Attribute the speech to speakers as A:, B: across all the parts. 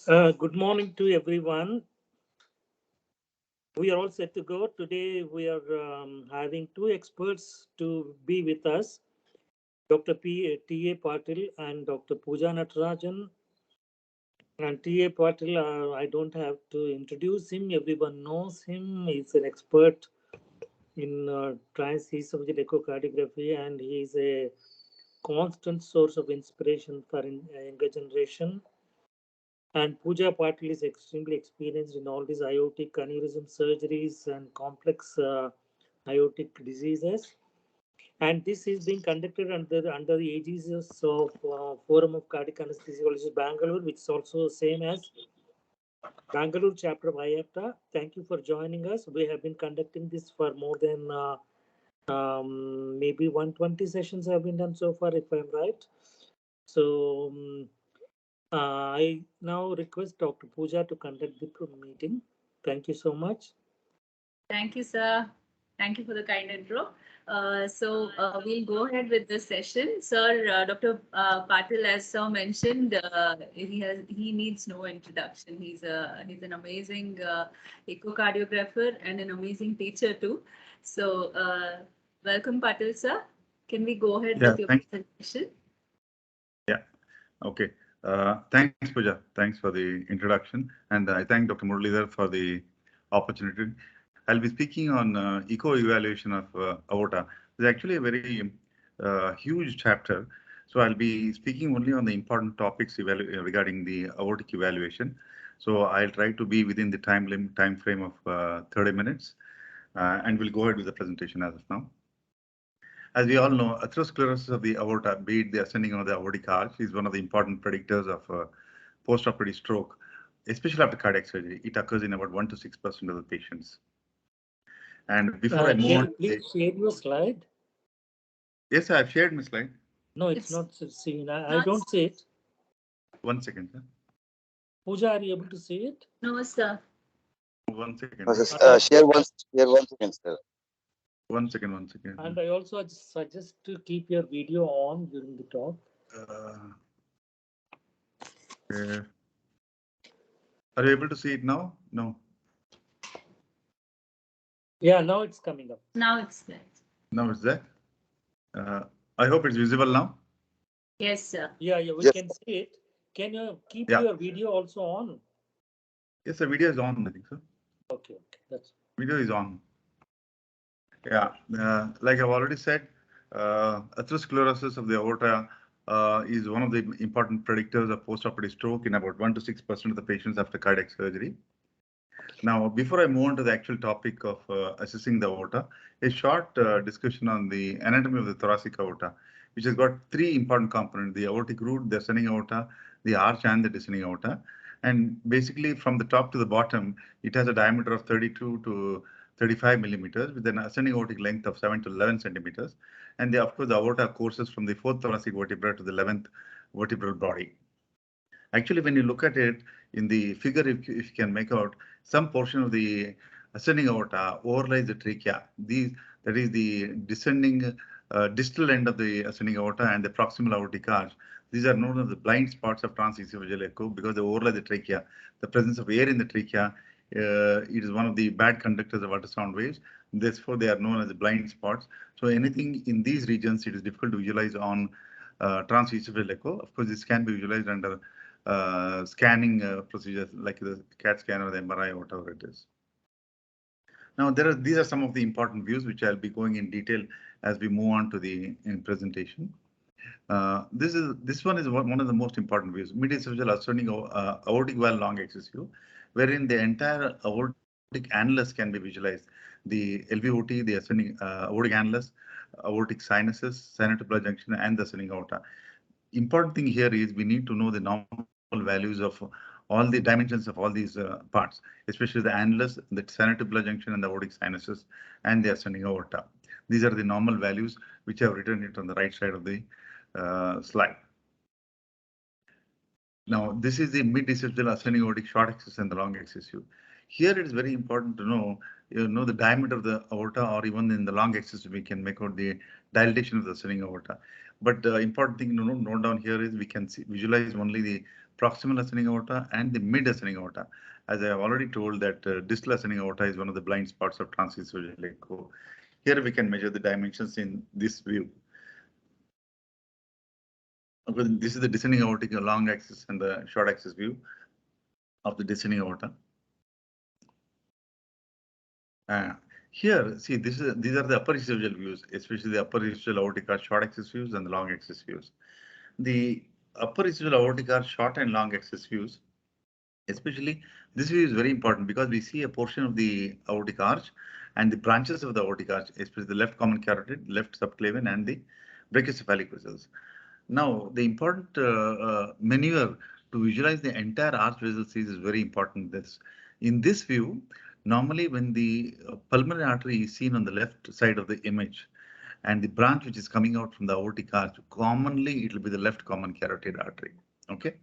A: Good morning to everyone. We are all set to go. Today we are having two experts to be with us, Dr. T.A. Patil and Dr. Pooja Natarajan. And T.A. Patil, I don't have to introduce him. Everyone knows him. He's an expert in transesophageal echocardiography, and he is a constant source of inspiration for younger generation. And Pooja Patil is extremely experienced in all these aortic aneurysm surgeries and complex aortic diseases. And this is being conducted under the aegis of Forum of Cardiac Anesthesiologists Bangalore, which is also same as Bangalore chapter of Aorta. Thank you for joining us. We have been conducting this for more than maybe 120 sessions have been done so far, if I'm right. So I now request Dr. Pooja to conduct the meeting. Thank you so much.
B: Thank you, sir. Thank you for the kind intro. We'll go ahead with this session. Sir, Dr. Patil, as sir mentioned, he needs no introduction. He's an amazing echocardiographer and an amazing teacher too. So welcome, Patil, sir. Can we go ahead with your presentation?
C: Yeah. Okay. Thanks, Pooja. Thanks for the introduction, and I thank Dr. Muralidhar for the opportunity. I'll be speaking on echo evaluation of aorta. It's actually a very huge chapter, so I'll be speaking only on the important topics regarding the aortic evaluation. So I'll try to be within the time frame of 30 minutes, and we'll go ahead with the presentation as of now. As we all know, atherosclerosis of the aorta, be it the ascending or the aortic arch, is one of the important predictors of post-operative stroke, especially after cardiac surgery. It occurs in about 1 to 6% of the patients. And before I move on,
A: please share your slide.
C: Yes, I've shared my slide.
A: No, it's not seen. I don't see it.
C: 1 second, sir.
A: Pooja, are you able to see it?
B: No, sir.
C: 1 second.
D: Share one second, sir.
C: 1 second.
A: And I also suggest to keep your video on during the talk.
C: Are you able to see it now? No.
A: Yeah, now it's coming up.
B: Now it's there.
C: Now it's there. I hope it's visible now.
B: Yes, sir.
A: Yeah, we can see it. Can you keep your video also on?
C: Yes, the video is on, I think so.
A: Okay, that's
C: video is on. Yeah, like I've already said, atherosclerosis of the aorta is one of the important predictors of postoperative stroke in about 1 to 6% of the patients after cardiac surgery. Now, before I move on to the actual topic of assessing the aorta, a short discussion on the anatomy of the thoracic aorta, which has got three important components: the aortic root, the ascending aorta, the arch, and the descending aorta. And basically, from the top to the bottom, it has a diameter of 32 to 35 millimeters with an ascending aortic length of 7 to 11 centimeters. And of course, the aorta courses from the 4th thoracic vertebra to the 11th vertebral body. Actually, when you look at it in the figure, if you can make out, some portion of the ascending aorta overlies the trachea. That is the descending distal end of the ascending aorta and the proximal aortic arch. These are known as the blind spots of transesophageal echo because they overlay the trachea. The presence of air in the trachea it is one of the bad conductors of ultrasound waves. Therefore, they are known as the blind spots. So anything in these regions, it is difficult to visualize on transesophageal echo. Of course, this can be visualized under scanning procedures like the CAT scan or the MRI or whatever it is. Now, these are some of the important views which I'll be going in detail as we move on to the presentation. This one is one of the most important views: mid-esophageal ascending aortic valve long axis view, wherein the entire aortic annulus can be visualized. The LVOT, the ascending aortic annulus, aortic sinuses, sinusotubular junction, and the ascending aorta. Important thing here is we need to know the normal values of all the dimensions of all these parts, especially the annulus, the sinusotubular junction, and the aortic sinuses, and the ascending aorta. These are the normal values which I have written it on the right side of the slide. Now, this is the mid-esophageal ascending aortic short axis and the long axis view. Here, it is very important to know, the diameter of the aorta, or even in the long axis, we can make out the dilatation of the ascending aorta. But the important thing to note down here is we can visualize only the proximal ascending aorta, and the mid ascending aorta. As I have already told that distal ascending aorta is one of the blind spots of transesophageal echo. Here we can measure the dimensions in this view. Okay, this is the descending aortic long axis and the short axis view of the descending aorta. Here, see, these are the upper esophageal views, especially the upper esophageal aortic arch short axis views and the long axis views. The upper esophageal aortic arch short and long axis views, especially this view is very important because we see a portion of the aortic arch and the branches of the aortic arch, especially the left common carotid, left subclavian, and the brachiocephalic vessels. Now, the important maneuver to visualize the entire arch vessel series is very important. In this view, normally when the pulmonary artery is seen on the left side of the image, and the branch which is coming out from the aortic arch, commonly it will be the left common carotid artery. Okay.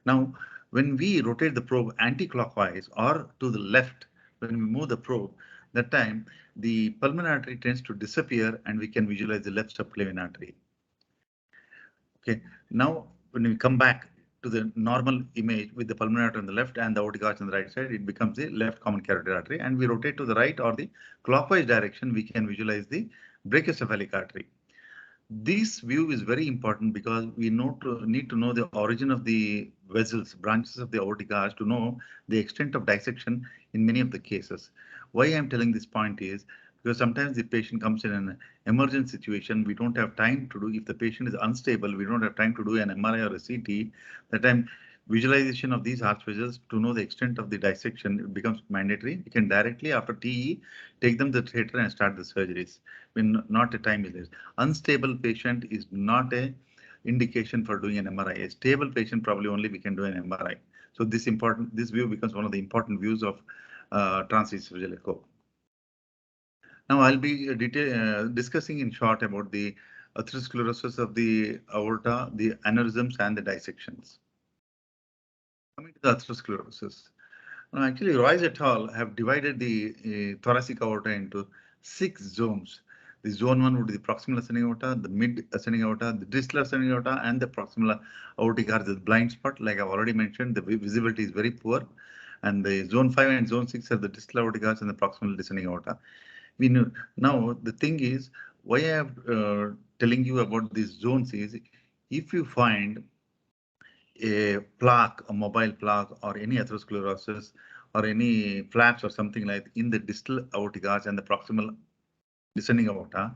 C: Now, when we rotate the probe anti-clockwise or to the left, when we move the probe, that time the pulmonary artery tends to disappear and we can visualize the left subclavian artery. Okay, now when we come back to the normal image with the pulmonary artery on the left and the aortic arch on the right side, it becomes the left common carotid artery, and we rotate to the right or the clockwise direction, we can visualize the brachiocephalic artery. This view is very important because we need to know the origin of the vessels, branches of the aortic arch, to know the extent of dissection in many of the cases. Why I'm telling this point is because sometimes the patient comes in an emergent situation, we don't have time to do, if the patient is unstable, we don't have time to do an MRI or a CT, that time visualization of these arch vessels to know the extent of the dissection becomes mandatory. You can directly after TE take them to the theater and start the surgeries when not a time is there. Unstable patient is not a indication for doing an MRI. A stable patient probably only we can do an MRI. So this view becomes one of the important views of transesophageal echo. Now I'll be discussing in short about the atherosclerosis of the aorta, the aneurysms, and the dissections. Coming to the atherosclerosis. Now, actually, Royce et al. Have divided the thoracic aorta into 6 zones. The zone 1 would be the proximal ascending aorta, the mid ascending aorta, the distal ascending aorta, and the proximal aortic arch, the blind spot. Like I've already mentioned, the visibility is very poor. And the zone 5 and zone 6 are the distal aortic arch and the proximal descending aorta. We know now the thing is why I am telling you about these zones is if you find a plaque, a mobile plaque, or any atherosclerosis, or any flaps or something like in the distal aortic arch and the proximal descending aorta,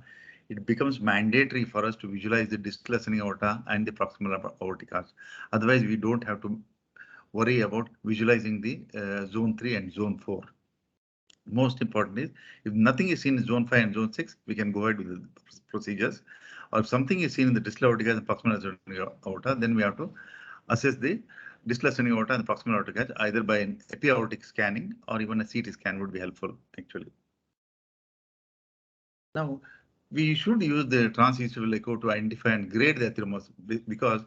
C: it becomes mandatory for us to visualize the distal ascending aorta and the proximal aortic arch. Otherwise, we don't have to worry about visualizing the zone 3 and zone 4. Most important is if nothing is seen in zone 5 and zone 6, we can go ahead with the procedures. Or if something is seen in the distal aortic arch and proximal ascending aorta, then we have to assess the distal ascending aorta and the proximal aortic arch either by an epi-aortic scanning or even a CT scan would be helpful actually. Now, we should use the transesophageal echo to identify and grade the atheromas because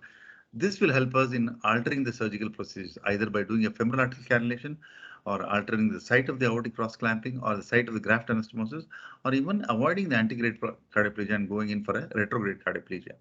C: this will help us in altering the surgical procedures either by doing a femoral arterial cannulation or altering the site of the aortic cross clamping or the site of the graft anastomosis or even avoiding the antegrade cardioplegia and going in for a retrograde cardioplegia.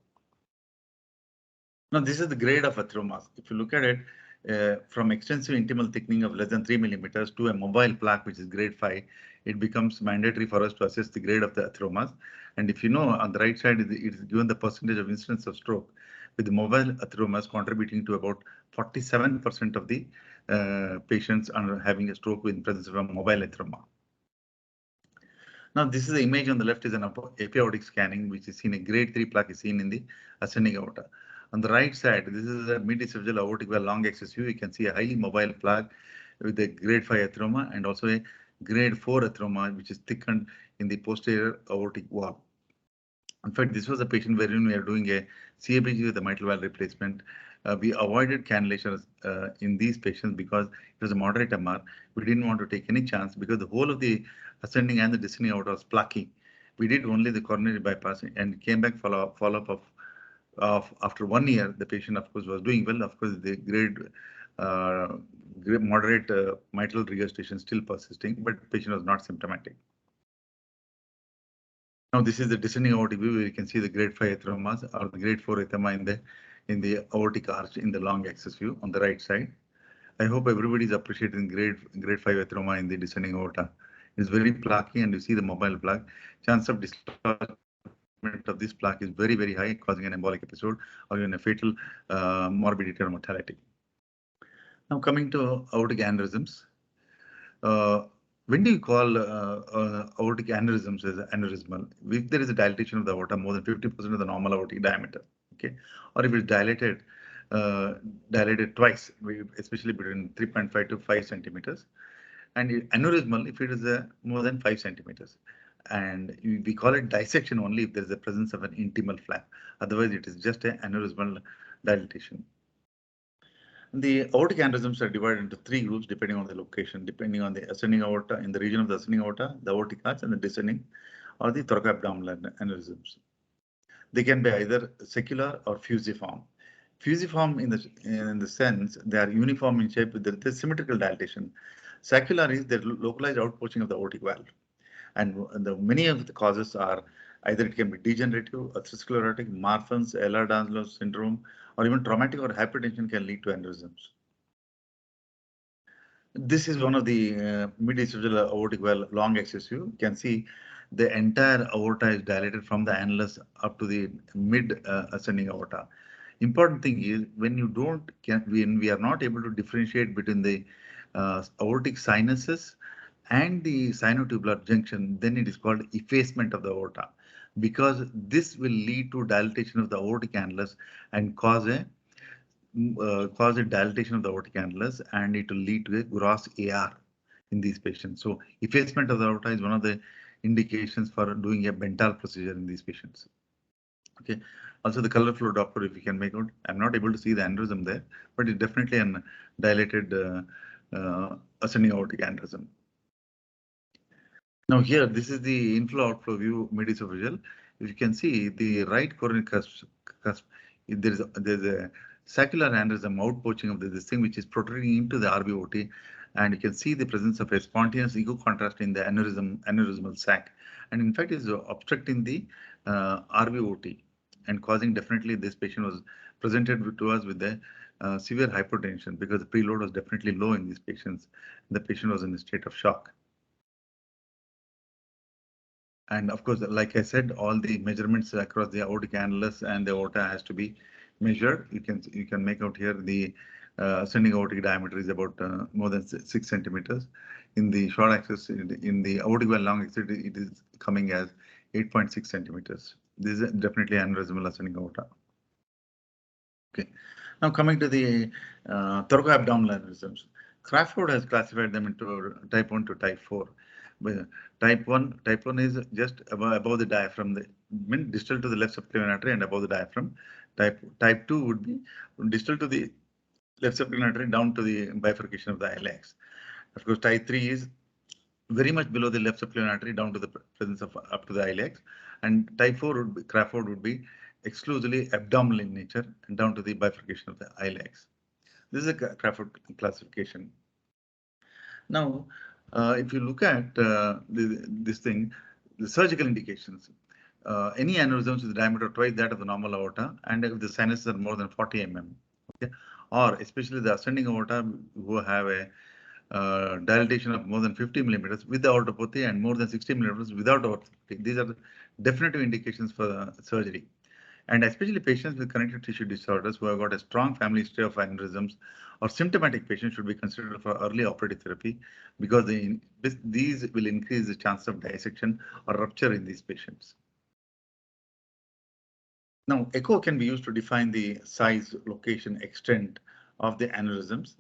C: Now, this is the grade of atheromas. If you look at it from extensive intimal thickening of less than 3 millimeters to a mobile plaque, which is grade 5, it becomes mandatory for us to assess the grade of the atheromas. And if you know, on the right side, it is given the percentage of incidence of stroke, with the mobile atheromas contributing to about 47% of the patients are having a stroke in presence of a mobile atheroma. Now, this is the image on the left is an epi-aortic scanning, which is seen a grade 3 plaque is seen in the ascending aorta. On the right side, this is a mid-esophageal aortic valve long axis view. You can see a highly mobile plaque with a grade 5 atheroma and also a grade 4 atheroma, which is thickened in the posterior aortic wall. In fact, this was a patient wherein we are doing a CABG with a mitral valve replacement. We avoided cannulation in these patients because it was a moderate MR. We didn't want to take any chance because the whole of the ascending and the descending aorta was plaquey. We did only the coronary bypass and came back follow-up of after 1 year. The patient, of course, was doing well. Of course, the grade moderate mitral regurgitation still persisting, but the patient was not symptomatic. Now, this is the descending aortic view where you can see the grade 5 atheromas or the grade 4 atheroma in the aortic arch in the long axis view on the right side. I hope everybody is appreciating grade 5 atheroма in the descending aorta. It's very plaquey, and you see the mobile plaque. Chance of dislodgement of this plaque is very, very high, causing an embolic episode or even a fatal morbidity or mortality. Now coming to aortic aneurysms. When do you call aortic aneurysms as aneurysmal? If there is a dilatation of the aorta more than 50% of the normal aortic diameter, okay, or if it's dilated twice, especially between 3.5 to 5 centimeters, and aneurysmal if it is more than 5 centimeters. And we call it dissection only if there is a presence of an intimal flap. Otherwise, it is just an aneurysmal dilatation. The aortic aneurysms are divided into 3 groups depending on the location, depending on the ascending aorta, in the region of the ascending aorta, the aortic arch, and the descending or the thoracoabdominal aneurysms. They can be either secular or fusiform. Fusiform in the sense they are uniform in shape with the symmetrical dilatation. Secular is the localized outpoaching of the aortic valve. And many of the causes are either it can be degenerative, atherosclerotic, Marfan's, Ehlers-Danlos syndrome, or even traumatic or hypertension can lead to aneurysms. This is one of the mid-esophageal aortic valve long axis view. You can see the entire aorta is dilated from the annulus up to the mid ascending aorta. Important thing is when we are not able to differentiate between the aortic sinuses and the sinotubular junction, then it is called effacement of the aorta, because this will lead to dilatation of the aortic annulus and cause a dilatation of the aortic annulus, and it will lead to a gross AR in these patients. So effacement of the aorta is one of the indications for doing a Bental procedure in these patients. Okay. Also the color flow Doppler, if you can make out, I'm not able to see the aneurysm there, but it's definitely an dilated ascending aortic aneurysm. Now here, this is the inflow outflow view mid-esophageal. If you can see the right coronary cusp there's a saccular aneurysm outpoaching of this thing which is protruding into the RBOT, and you can see the presence of a spontaneous ego contrast in the aneurysmal sac, and in fact is obstructing the RBOT and causing, definitely this patient was presented to us with a severe hypertension because the preload was definitely low in these patients. The patient was in a state of shock. And of course, like I said, all the measurements across the aortic annulus and the aorta has to be measured. You can make out here the ascending aortic diameter is about more than 6 centimeters. In the short axis, in the aortic valve long axis, it is coming as 8.6 centimeters. This is definitely aneurysmal ascending aorta. Okay. Now coming to the thoracoabdominal aneurysms, Crawford has classified them into type 1 to type 4. Type 1 is just above the diaphragm, distal to the left subclavian artery and above the diaphragm. Type 2 would be distal to the left subclavian artery down to the bifurcation of the iliacs. Of course, type 3 is very much below the left subclavian artery down to the presence of up to the iliacs, and type 4 would be, Crawford would be exclusively abdominal in nature and down to the bifurcation of the iliacs. This is a Crawford classification. Now, if you look at this thing, the surgical indications, any aneurysms with diameter twice that of the normal aorta, and if the sinuses are more than 40 mm, okay, or especially the ascending aorta who have a dilatation of more than 50 millimeters with the aortopathy and more than 60 millimeters without aortopathy. These are the definitive indications for surgery. And especially patients with connective tissue disorders who have got a strong family history of aneurysms or symptomatic patients should be considered for early operative therapy, because these will increase the chance of dissection or rupture in these patients. Now, echo can be used to define the size, location, extent of the aneurysms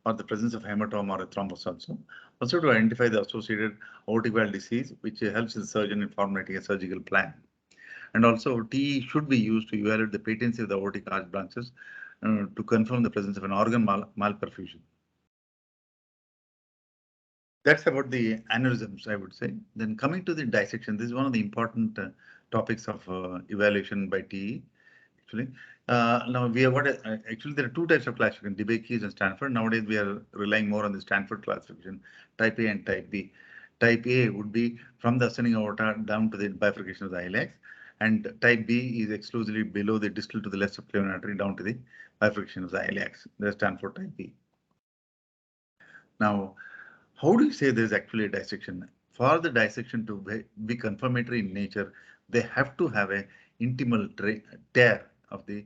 C: or the presence of hematoma or a thrombus also to identify the associated aortic valve disease, which helps the surgeon in formulating a surgical plan. And also TE should be used to evaluate the patency of the aortic arch branches to confirm the presence of an organ malperfusion. That's about the aneurysms, I would say. Then coming to the dissection, this is one of the important topics of evaluation by TE. Actually, now we have actually there are two types of classification: DeBakey's and Stanford. Nowadays we are relying more on the Stanford classification, type A and type B. Type A would be from the ascending aorta down to the bifurcation of the iliacs, and type B is exclusively below the distal to the left subclavian artery down to the bifurcation of the iliacs. They stand for type B. Now, how do you say there is actually a dissection? For the dissection to be confirmatory in nature, they have to have a intimal tear of the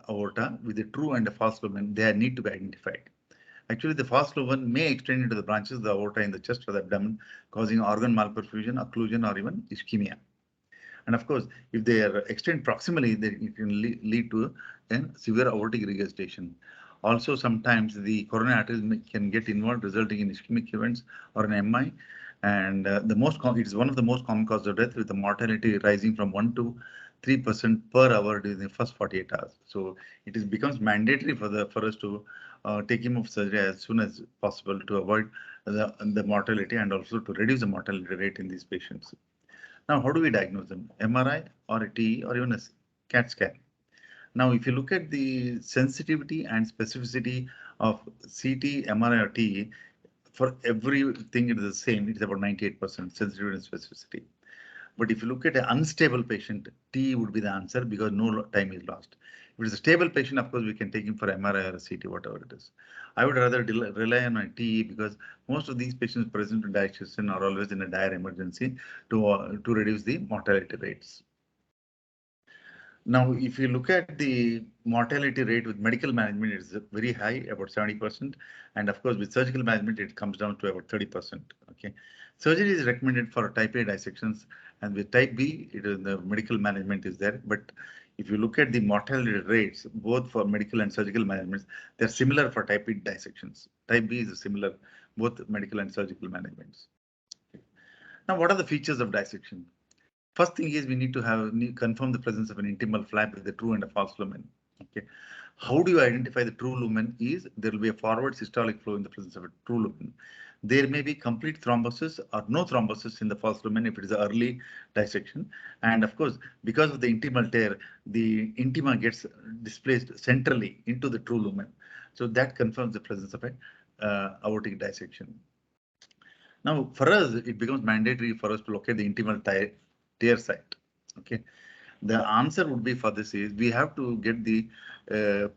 C: aorta with a true and a false lumen. They need to be identified. Actually, the false lumen may extend into the branches of the aorta in the chest or the abdomen, causing organ malperfusion, occlusion, or even ischemia. And of course, if they are extend proximally, then it can lead to a severe aortic regurgitation. Also, sometimes the coronary arteries can get involved, resulting in ischemic events or an MI. And it is one of the most common causes of death, with the mortality rising from 1 to 3% per hour during the first 48 hours. So it becomes mandatory for us to take him off surgery as soon as possible to avoid the mortality and also to reduce the mortality rate in these patients. Now, how do we diagnose them? MRI or a TE or even a CAT scan? Now, if you look at the sensitivity and specificity of CT, MRI or TE, for everything it is the same. It's about 98% sensitivity and specificity. But if you look at an unstable patient, TE would be the answer because no time is lost. If it is a stable patient, of course, we can take him for MRI or a CT, whatever it is. I would rather rely on my TE because most of these patients present with dissection are always in a dire emergency to reduce the mortality rates. Now, if you look at the mortality rate with medical management, it is very high, about 70%. And of course, with surgical management, it comes down to about 30%. Okay. Surgery is recommended for type A dissections, and with type B, the medical management is there. But if you look at the mortality rates, both for medical and surgical management, they're similar for type B dissections. Type B is similar, both medical and surgical managements. Okay. Now, what are the features of dissection? First thing is we need to confirm the presence of an intimal flap with a true and a false lumen. Okay. How do you identify the true lumen? Is there will be a forward systolic flow in the presence of a true lumen. There may be complete thrombosis or no thrombosis in the false lumen if it is an early dissection. And of course, because of the intimal tear, the intima gets displaced centrally into the true lumen. So that confirms the presence of a aortic dissection. Now, for us, it becomes mandatory for us to locate the intimal tear site. Okay, the answer would be for this is we have to get the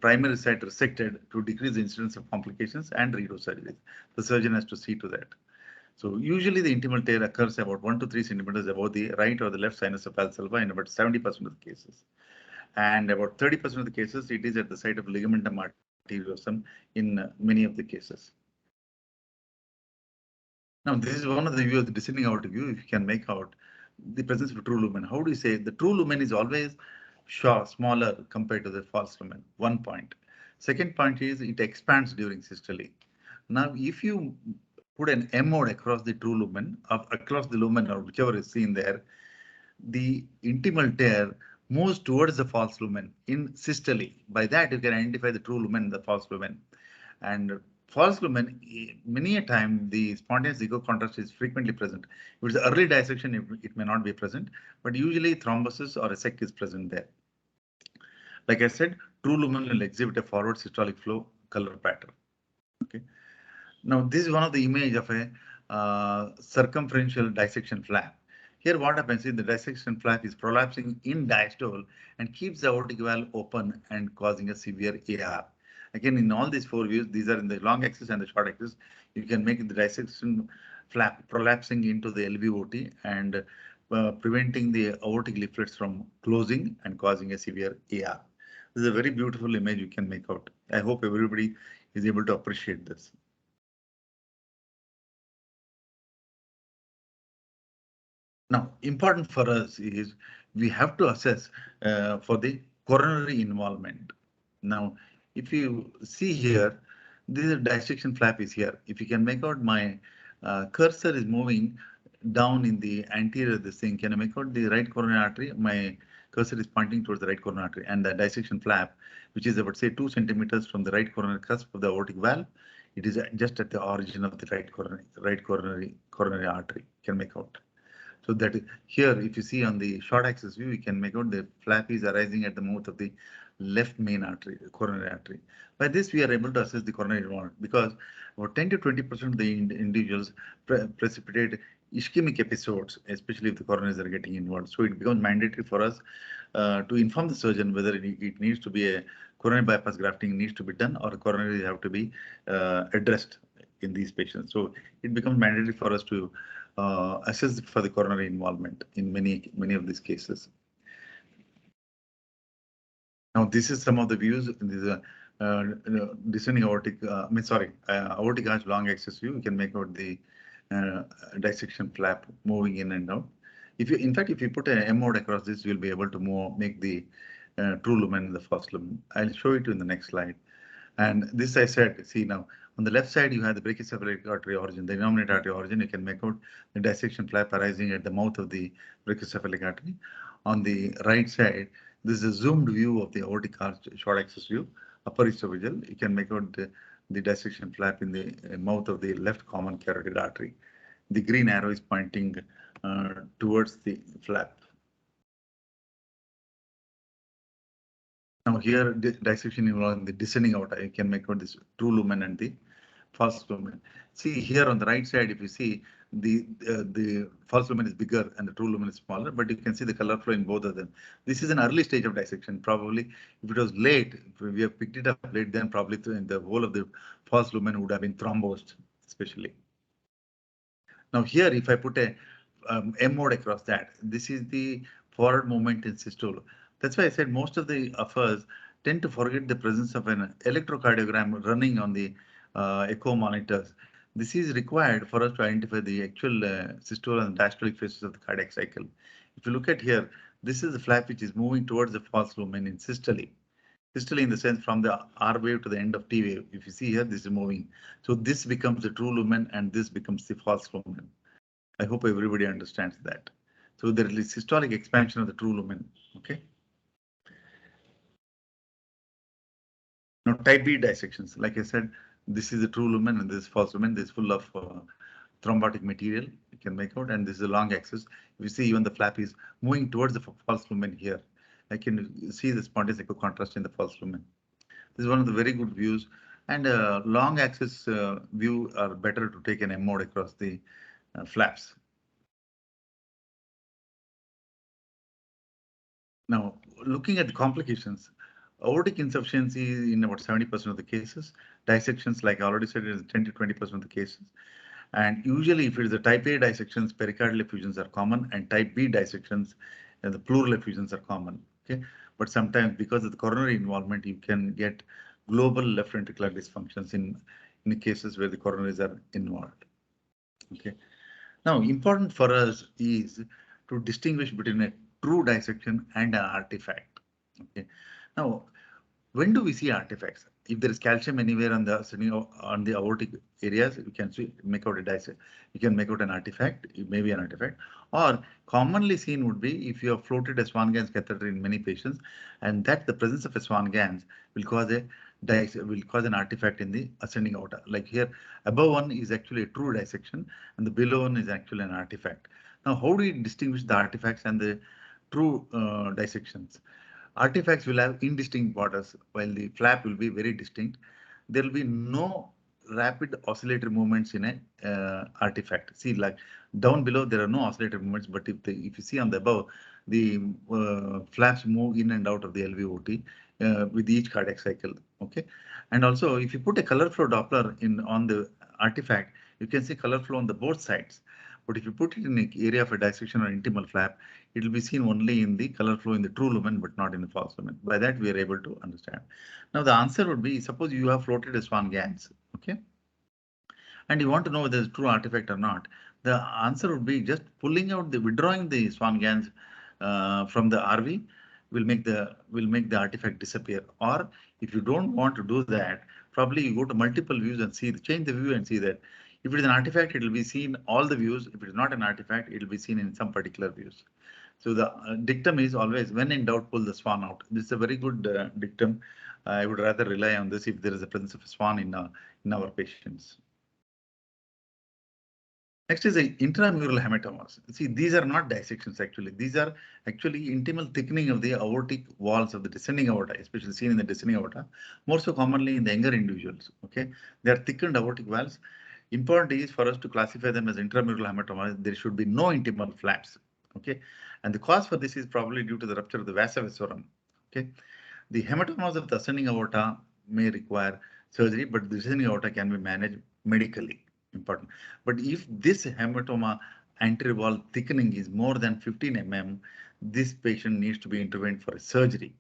C: primary site resected to decrease the incidence of complications and redo surgery. The surgeon has to see to that. So usually the intimal tear occurs about 1 to 3 centimeters above the right or the left sinus of valsalva in about 70% of the cases. And about 30% of the cases, it is at the site of ligamentum arteriosum in many of the cases. Now, this is one of the view of the descending aortic view. If you can make out the presence of true lumen, how do you say the true lumen is always smaller compared to the false lumen? 1 point. Second point is it expands during systole. Now, if you put an M mode across the true lumen, across the lumen or whichever is seen there, the intimal tear moves towards the false lumen in systole. By that, you can identify the true lumen and the false lumen. And false lumen, many a time the spontaneous ego contrast is frequently present. If it's early dissection, it may not be present, but usually thrombosis or a sec is present there. Like I said, true lumen will exhibit a forward systolic flow color pattern. Okay. Now this is one of the image of a circumferential dissection flap. Here what happens is the dissection flap is prolapsing in diastole and keeps the aortic valve open and causing a severe AR. Again, in all these 4 views, these are in the long axis and the short axis. You can make the dissection flap prolapsing into the LVOT and preventing the aortic leaflets from closing and causing a severe AR. This is a very beautiful image you can make out. I hope everybody is able to appreciate this. Now, important for us is we have to assess for the coronary involvement. Now, if you see here, this dissection flap is here. If you can make out my cursor is moving down in the anterior of this thing. Can I make out the right coronary artery? My cursor is pointing towards the right coronary artery, and the dissection flap, which is about say 2 centimeters from the right coronary cusp of the aortic valve, it is just at the origin of the right coronary artery. Can make out. So that here, if you see on the short axis view, you can make out the flap is arising at the mouth of the left main artery, coronary artery. By this, we are able to assess the coronary involvement because about 10 to 20% of the individuals precipitate ischemic episodes, especially if the coronaries are getting involved. So it becomes mandatory for us to inform the surgeon whether it needs to be a coronary bypass grafting needs to be done or coronaries have to be addressed in these patients. So it becomes mandatory for us to assess for the coronary involvement in many of these cases. Now this is some of the views. This is a descending aortic. Aortic arch long axis view. You can make out the dissection flap moving in and out. In fact, if you put an M mode across this, you'll be able to make the true lumen in the false lumen. I'll show it in the next slide. And this I said, see now, on the left side, you have the brachiocephalic artery origin, the innominate artery origin. You can make out the dissection flap arising at the mouth of the brachiocephalic artery. On the right side, this is a zoomed view of the aortic arch, short axis view, upper esophageal. You can make out the dissection flap in the mouth of the left common carotid artery. The green arrow is pointing towards the flap. Now here, dissection involving the descending aorta. You can make out this true lumen and the false lumen. See here on the right side, if you see the false lumen is bigger and the true lumen is smaller, but you can see the color flow in both of them. This is an early stage of dissection. Probably if it was late, if we have picked it up late, then probably the whole of the false lumen would have been thrombosed, especially. Now here, if I put a M mode across that, this is the forward movement in systole. That's why I said most of us tend to forget the presence of an electrocardiogram running on the echo monitors. This is required for us to identify the actual systole and diastolic phases of the cardiac cycle. If you look at here, this is the flap which is moving towards the false lumen in systole. Systole in the sense from the R wave to the end of T wave. If you see here, this is moving. So this becomes the true lumen and this becomes the false lumen. I hope everybody understands that. So there is systolic expansion of the true lumen. Okay. Now type B dissections. Like I said, this is the true lumen and this is false lumen. This is full of thrombotic material. You can make out, and this is a long axis. If you see, even the flap is moving towards the false lumen here. I can see the spontaneous echo contrast in the false lumen. This is one of the very good views, and long axis view are better to take an M mode across the flaps. Now, looking at the complications, aortic insufficiency in about 70% of the cases. Dissections, like I already said, is 10 to 20% of the cases. And usually, if it is a type A dissections, pericardial effusions are common, and type B dissections, the pleural effusions are common. Okay, but sometimes because of the coronary involvement, you can get global left ventricular dysfunctions in the cases where the coronaries are involved. Okay, now important for us is to distinguish between a true dissection and an artifact. Okay, now when do we see artifacts? If there is calcium anywhere on the aortic areas, you can make out a dissect. You can make out an artifact. It may be an artifact. Or commonly seen would be if you have floated a Swan-Ganz catheter in many patients, and that the presence of a Swan-Ganz will cause an artifact in the ascending aorta. Like here, above one is actually a true dissection, and the below one is actually an artifact. Now, how do we distinguish the artifacts and the true dissections? Artifacts will have indistinct borders, while the flap will be very distinct. There will be no rapid oscillatory movements in a artifact. See, like down below, there are no oscillatory movements, but if you see on the above, the flaps move in and out of the LVOT with each cardiac cycle. Okay, and also if you put a color flow Doppler on the artifact, you can see color flow on the both sides. But if you put it in the area of a dissection or intimal flap, it will be seen only in the color flow in the true lumen, but not in the false lumen. By that, we are able to understand. Now, the answer would be, suppose you have floated a Swan-Ganz, okay, and you want to know whether it's true artifact or not. The answer would be just withdrawing the Swan-Ganz from the RV will make the artifact disappear. Or if you don't want to do that, probably you go to multiple views and change the view and see that. If it is an artifact, it will be seen all the views. If it is not an artifact, it will be seen in some particular views. So the dictum is always, when in doubt, pull the swan out. This is a very good dictum. I would rather rely on this if there is a presence of a swan in our patients. Next is the intramural hematomas. See, these are not dissections actually. These are actually intimal thickening of the aortic walls of the descending aorta, especially seen in the descending aorta, more so commonly in the younger individuals. Okay, they are thickened aortic valves. Important is for us to classify them as intramural hematoma. There should be no intimal flaps. Okay, and the cause for this is probably due to the rupture of the vasa vasorum. Okay, the hematomas of the ascending aorta may require surgery, but the descending aorta can be managed medically. Important. But if this hematoma anterior wall thickening is more than 15 mm, this patient needs to be intervened for a surgery.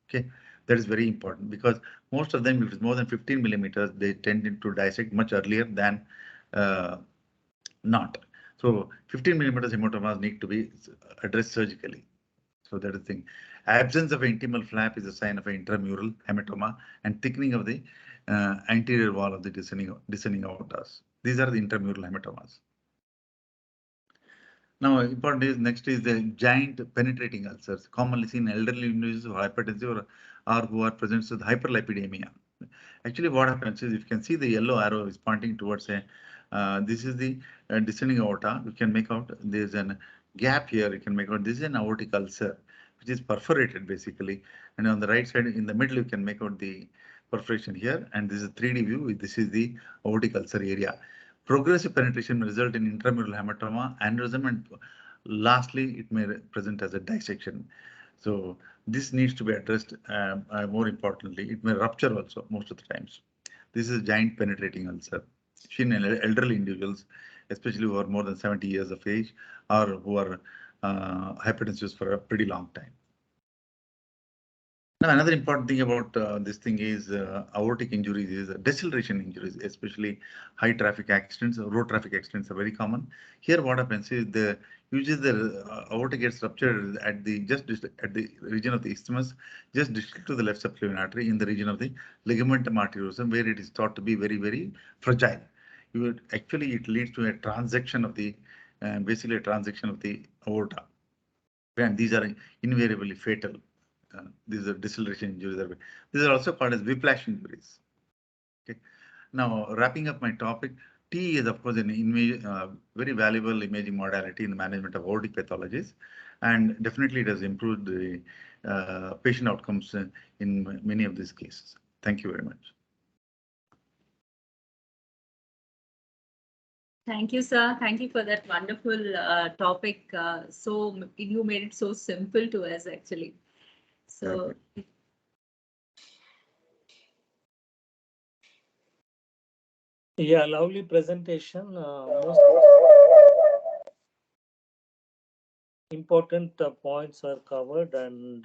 C: Okay, that is very important because most of them, if it's more than 15 millimeters, they tend to dissect much earlier than uh, not. So 15 millimeters hematomas need to be addressed surgically. So that is the thing. Absence of intimal flap is a sign of an intramural hematoma and thickening of the anterior wall of the descending aortas. These are the intramural hematomas. Now, important is next is the giant penetrating ulcers, commonly seen in elderly individuals who are hypertensive or who are present with hyperlipidemia. Actually, what happens is, if you can see the yellow arrow is pointing towards a, this is the descending aorta. You can make out there's a gap here. You can make out this is an aortic ulcer, which is perforated basically. And on the right side, in the middle, you can make out the perforation here. And this is a 3D view. This is the aortic ulcer area. Progressive penetration may result in intramural hematoma, aneurysm, and lastly, it may present as a dissection. So this needs to be addressed. More importantly, it may rupture also most of the times. This is giant penetrating ulcer seen in elderly individuals, especially who are more than 70 years of age or who are hypertensive for a pretty long time. Now, another important thing about this thing is aortic injuries is deceleration injuries, especially high traffic accidents. Road traffic accidents are very common. Here, what happens is usually the aorta gets ruptured at the at the region of the isthmus, just distal to the left subclavian artery in the region of the ligamentum arteriosum, where it is thought to be very, very fragile. Actually, it leads to a transection of the basically a transection of the aorta, and these are invariably fatal. These are deceleration injuries. These are also called as whiplash injuries. Okay. Now, wrapping up my topic, T is of course an very valuable imaging modality in the management of aortic pathologies, and definitely it has improved the patient outcomes in many of these cases. Thank you very much.
B: Thank you, sir. Thank you for that wonderful topic. So you made it so simple to us, actually. So.
A: Yeah, lovely presentation. Most important points are covered, and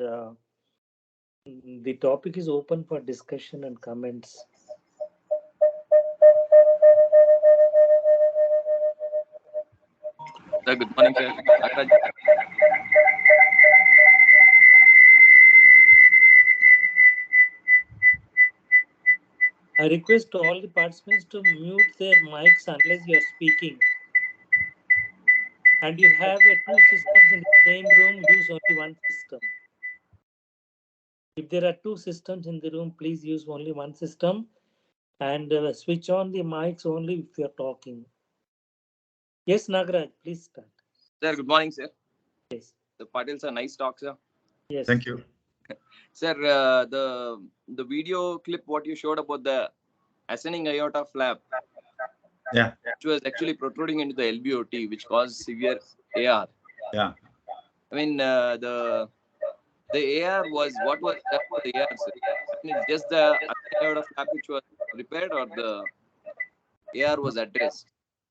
A: the topic is open for discussion and comments.
E: Sir, good morning, sir.
A: I request all the participants to mute their mics unless you are speaking. And you have two systems in the same room, use only one system. If there are two systems in the room, please use only one system and switch on the mics only if you are talking. Yes, Nagaraj, please start.
E: Sir, good morning, sir.
A: Yes.
E: The Patil, sir, nice talk, sir.
A: Yes.
C: Thank you.
E: Sir, the video clip what you showed about the ascending aorta flap,
C: Yeah,
E: which was actually protruding into the LBOT, which caused severe AR.
C: yeah.
E: I mean, the AR was what was that for the AR, sir? I mean, it's just the ascending aorta flap which was repaired, or the AR was addressed.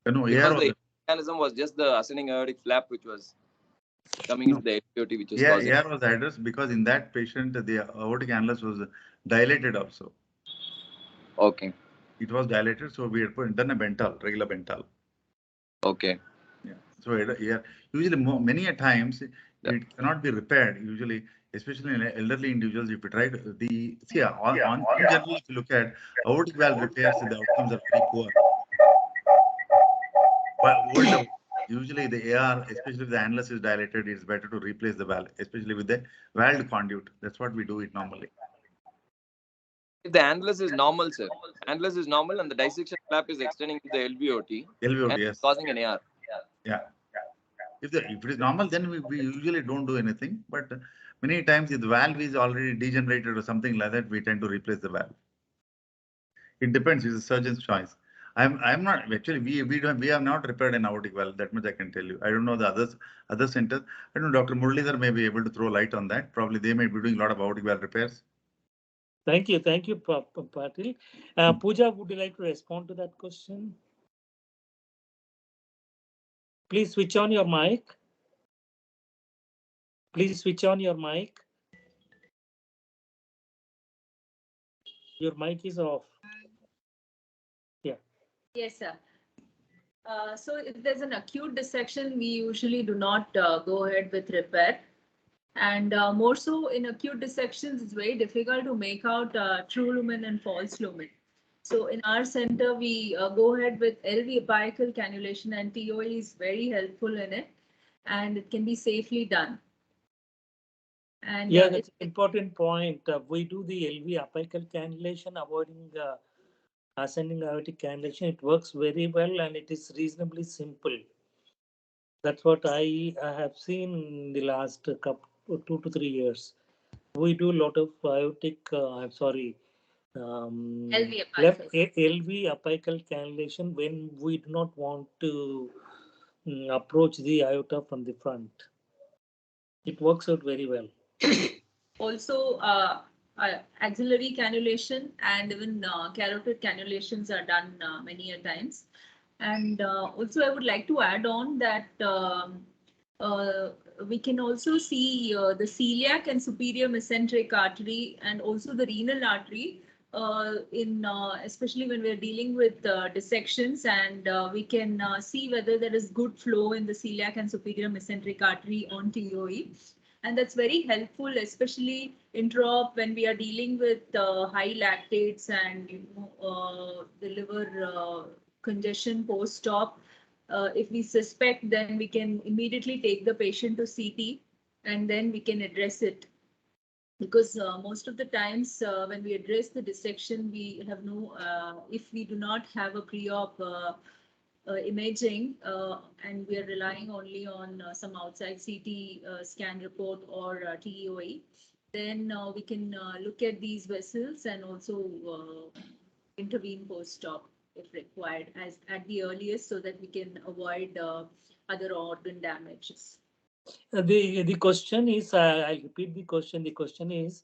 C: No,
E: Because
C: AR
E: the mechanism was just the ascending aortic flap which was coming into the LBOT, which was causing.
C: AR was addressed because in that patient the aortic annulus was dilated also.
E: Okay.
C: It was dilated, so we had done a Bental, regular Bental.
E: Okay.
C: Yeah. So yeah, usually many a times it cannot be repaired. Usually, especially in elderly individuals, if you try to in general, if you look at aortic valve repairs, the outcomes are very poor. But usually the AR, especially if the annulus is dilated, it's better to replace the valve, especially with the valve conduit. That's what we do it normally.
E: If the annulus is normal, sir, annulus is normal and the dissection flap is extending to the LBOT, and
C: yes.
E: causing an AR.
C: Yeah. If it is normal, then we usually don't do anything. But many times, if the valve is already degenerated or something like that, we tend to replace the valve. It depends. It's a surgeon's choice. I'm not actually we have not repaired an aortic valve. That much I can tell you. I don't know the other centers. I don't know Dr. Muralidhar may be able to throw light on that. Probably they may be doing a lot of aortic valve repairs.
A: Thank you, Patil. Pooja, would you like to respond to that question? Please switch on your mic. Please switch on your mic. Your mic is off. Yeah.
B: Yes, sir. So if there's an acute dissection, we usually do not go ahead with repair. And more so in acute dissections, it's very difficult to make out true lumen and false lumen. So in our center, we go ahead with LV apical cannulation, and TOE is very helpful in it, and it can be safely done. And
A: yeah, that's an important point. We do the LV apical cannulation, avoiding ascending aortic cannulation. It works very well and it is reasonably simple. That's what I have seen in the last 2 to 3 years. We do a lot of aortic, I'm sorry,
B: LV
A: left
B: apical.
A: LV apical cannulation when we do not want to approach the aorta from the front. It works out very well.
B: Also, axillary cannulation and even carotid cannulations are done many a times. And also, I would like to add on that we can also see the celiac and superior mesenteric artery and also the renal artery in especially when we're dealing with dissections, and we can see whether there is good flow in the celiac and superior mesenteric artery on TOE. And that's very helpful, especially intra when we are dealing with high lactates and the liver congestion post-op. If we suspect, then we can immediately take the patient to CT, and then we can address it. Because most of the times when we address the dissection, we have no, if we do not have a pre-op imaging and we are relying only on some outside CT scan report or TEOE, then we can look at these vessels and also intervene post-op if required as at the earliest, so that we can avoid other organ damages.
A: The question is, I'll repeat the question. The question is,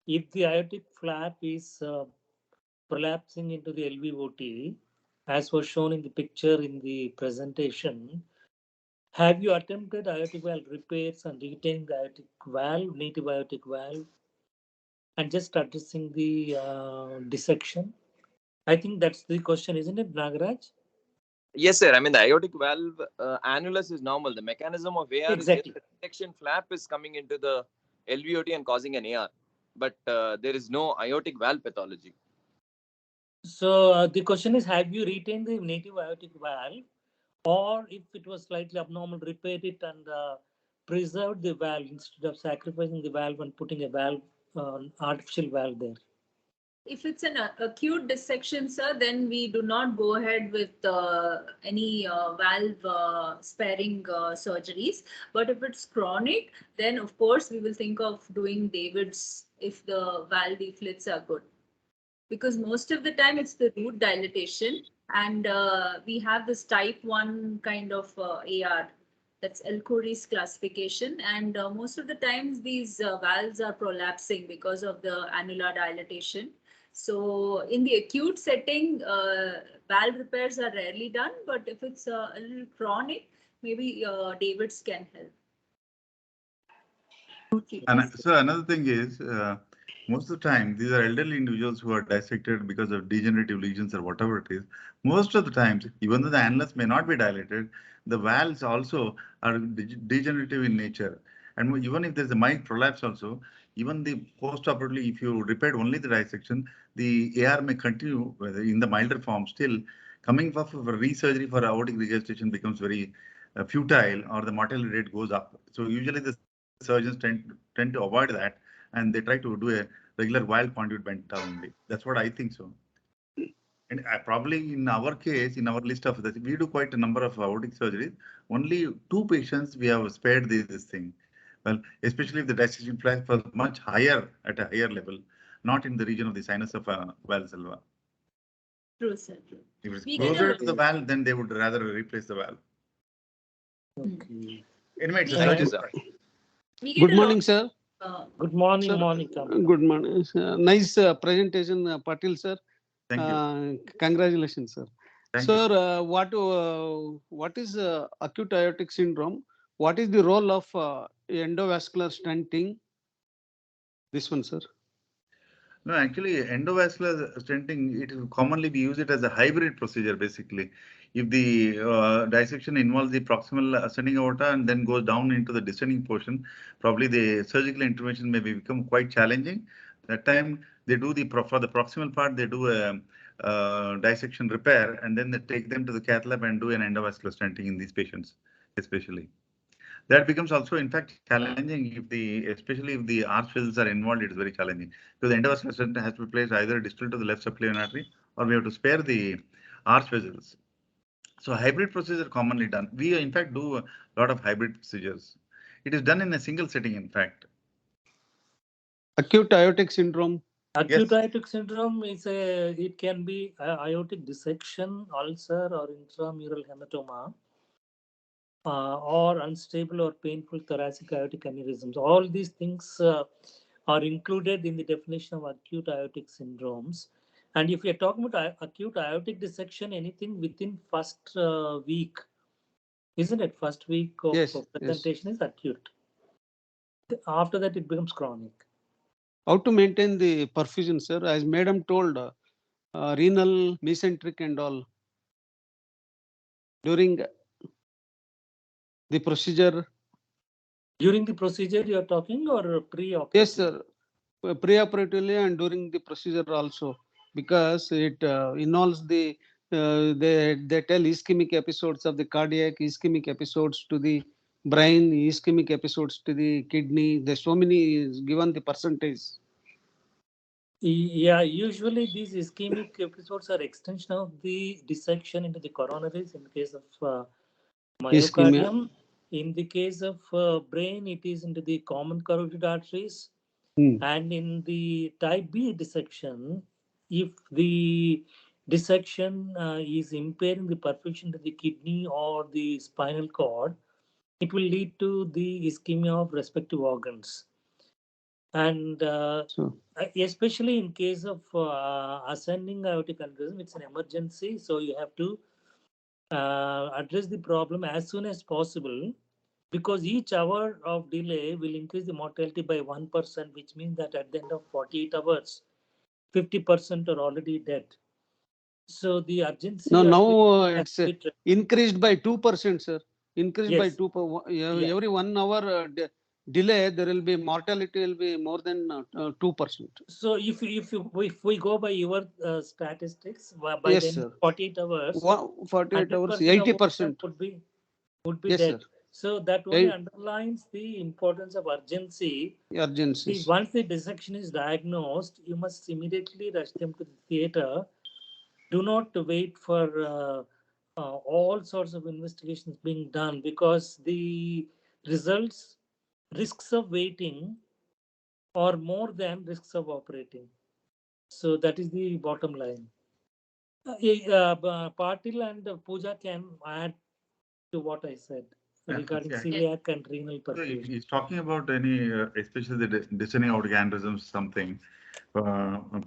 A: if the aortic flap is prolapsing into the LVOT, as was shown in the picture in the presentation, have you attempted aortic valve repairs and retaining the aortic valve, native aortic valve, and just addressing the dissection? I think that's the question, isn't it, Nagaraj?
E: Yes, sir. I mean, the aortic valve annulus is normal. The mechanism of AR
A: Exactly.
E: is just the dissection flap is coming into the LVOT and causing an AR, but there is no aortic valve pathology.
A: So the question is, have you retained the native aortic valve, or if it was slightly abnormal, repair it and preserve the valve instead of sacrificing the valve and putting a valve, artificial valve there?
B: If it's an acute dissection, sir, then we do not go ahead with any valve sparing surgeries. But if it's chronic, then of course we will think of doing David's if the valve leaflets are good. Because most of the time it's the root dilatation, and we have this type 1 kind of AR. That's Elcory's classification, and most of the times these valves are prolapsing because of the annular dilatation. So in the acute setting, valve repairs are rarely done, but if it's a little chronic, maybe David's can help.
C: And so another thing is, most of the time, these are elderly individuals who are dissected because of degenerative lesions or whatever it is. Most of the times, even though the annulus may not be dilated, the valves also are degenerative in nature. And even if there's a mild prolapse also, even the post-operatively, if you repaired only the dissection, the AR may continue in the milder form. Still, coming for resurgery for aortic regurgitation becomes very futile, or the mortality rate goes up. So usually the surgeons tend to avoid that, and they try to do a regular wild conduit bent only. That's what I think so. And probably in our case, in our list of this, we do quite a number of aortic surgeries. Only 2 patients we have spared this thing. Well, especially if the dissection flap was much higher at a higher level, not in the region of the sinus of Valsalva.
B: True, sir. True.
C: If it's
B: We get
C: closer
B: a
C: to the valve, then they would rather replace the valve.
A: Okay.
C: Anyway, it's a
B: Thank
E: Thank you,
C: surgical
E: sir.
C: practice.
B: we get
F: Good
B: a lot.
F: morning, sir.
A: Good morning,
F: Sir,
A: Monica.
F: good morning. Nice presentation, Patil, sir.
C: Thank you.
F: Congratulations, sir.
C: Thank you.
F: Sir, what is acute aortic syndrome? What is the role of endovascular stenting? This one, sir.
C: No, actually, endovascular stenting, it will commonly be used as a hybrid procedure, basically. If the dissection involves the proximal ascending aorta and then goes down into the descending portion, probably the surgical intervention may become quite challenging. That time, they do for the proximal part, they do a dissection repair, and then they take them to the cath lab and do an endovascular stenting in these patients, especially. That becomes also, in fact, challenging especially if the arch vessels are involved, it is very challenging. So the endovascular stent has to be placed either distal to the left subclavian artery, or we have to spare the arch vessels. So hybrid procedure commonly done. We, in fact, do a lot of hybrid procedures. It is done in a single setting, in fact.
F: Acute aortic syndrome.
A: Acute
C: Yes.
A: aortic syndrome it can be aortic dissection, ulcer, or intramural hematoma, or unstable or painful thoracic aortic aneurysms. All these things are included in the definition of acute aortic syndromes. And if you're talking about acute aortic dissection, anything within first week, isn't it? First week of
F: Yes,
A: presentation is acute. After that, it becomes chronic.
F: How to maintain the perfusion, sir? As Madam told, renal, mesenteric, and all during the procedure.
A: During the procedure, you are talking, or pre-operative?
F: Yes, sir. Preoperatively and during the procedure also, because it involves they tell ischemic episodes of the cardiac, ischemic episodes to the brain, ischemic episodes to the kidney. There's so many given the percentage.
A: Yeah, usually these ischemic episodes are extension of the dissection into the coronaries in the case of myocardium. In the case of brain, it is into the common carotid arteries. And in the type B dissection, if the dissection is impairing the perfusion to the kidney or the spinal cord, it will lead to the ischemia of respective organs. And especially in case of ascending aortic aneurysm, it's an emergency. So you have to address the problem as soon as possible, because each hour of delay will increase the mortality by 1%, which means that at the end of 48 hours, 50% are already dead. So the urgency.
F: No, now it's increased by 2%, sir. Increased by 2%. Every 1 hour delay, there will be mortality will be more than 2%.
A: So if we go by your statistics, by
F: yes,
A: then
F: sir.
A: 48 hours,
F: 48 hours, 80%
A: would be
F: yes,
A: dead.
F: Sir.
A: So that only underlines the importance of urgency.
F: Urgency.
A: Once the dissection is diagnosed, you must immediately rush them to the theater. Do not wait for all sorts of investigations being done, because the risks of waiting are more than risks of operating. So that is the bottom line. Patil and Pooja can add to what I said regarding celiac and renal perfusion.
C: So he's talking about any, especially the descending aortic aneurysms, something,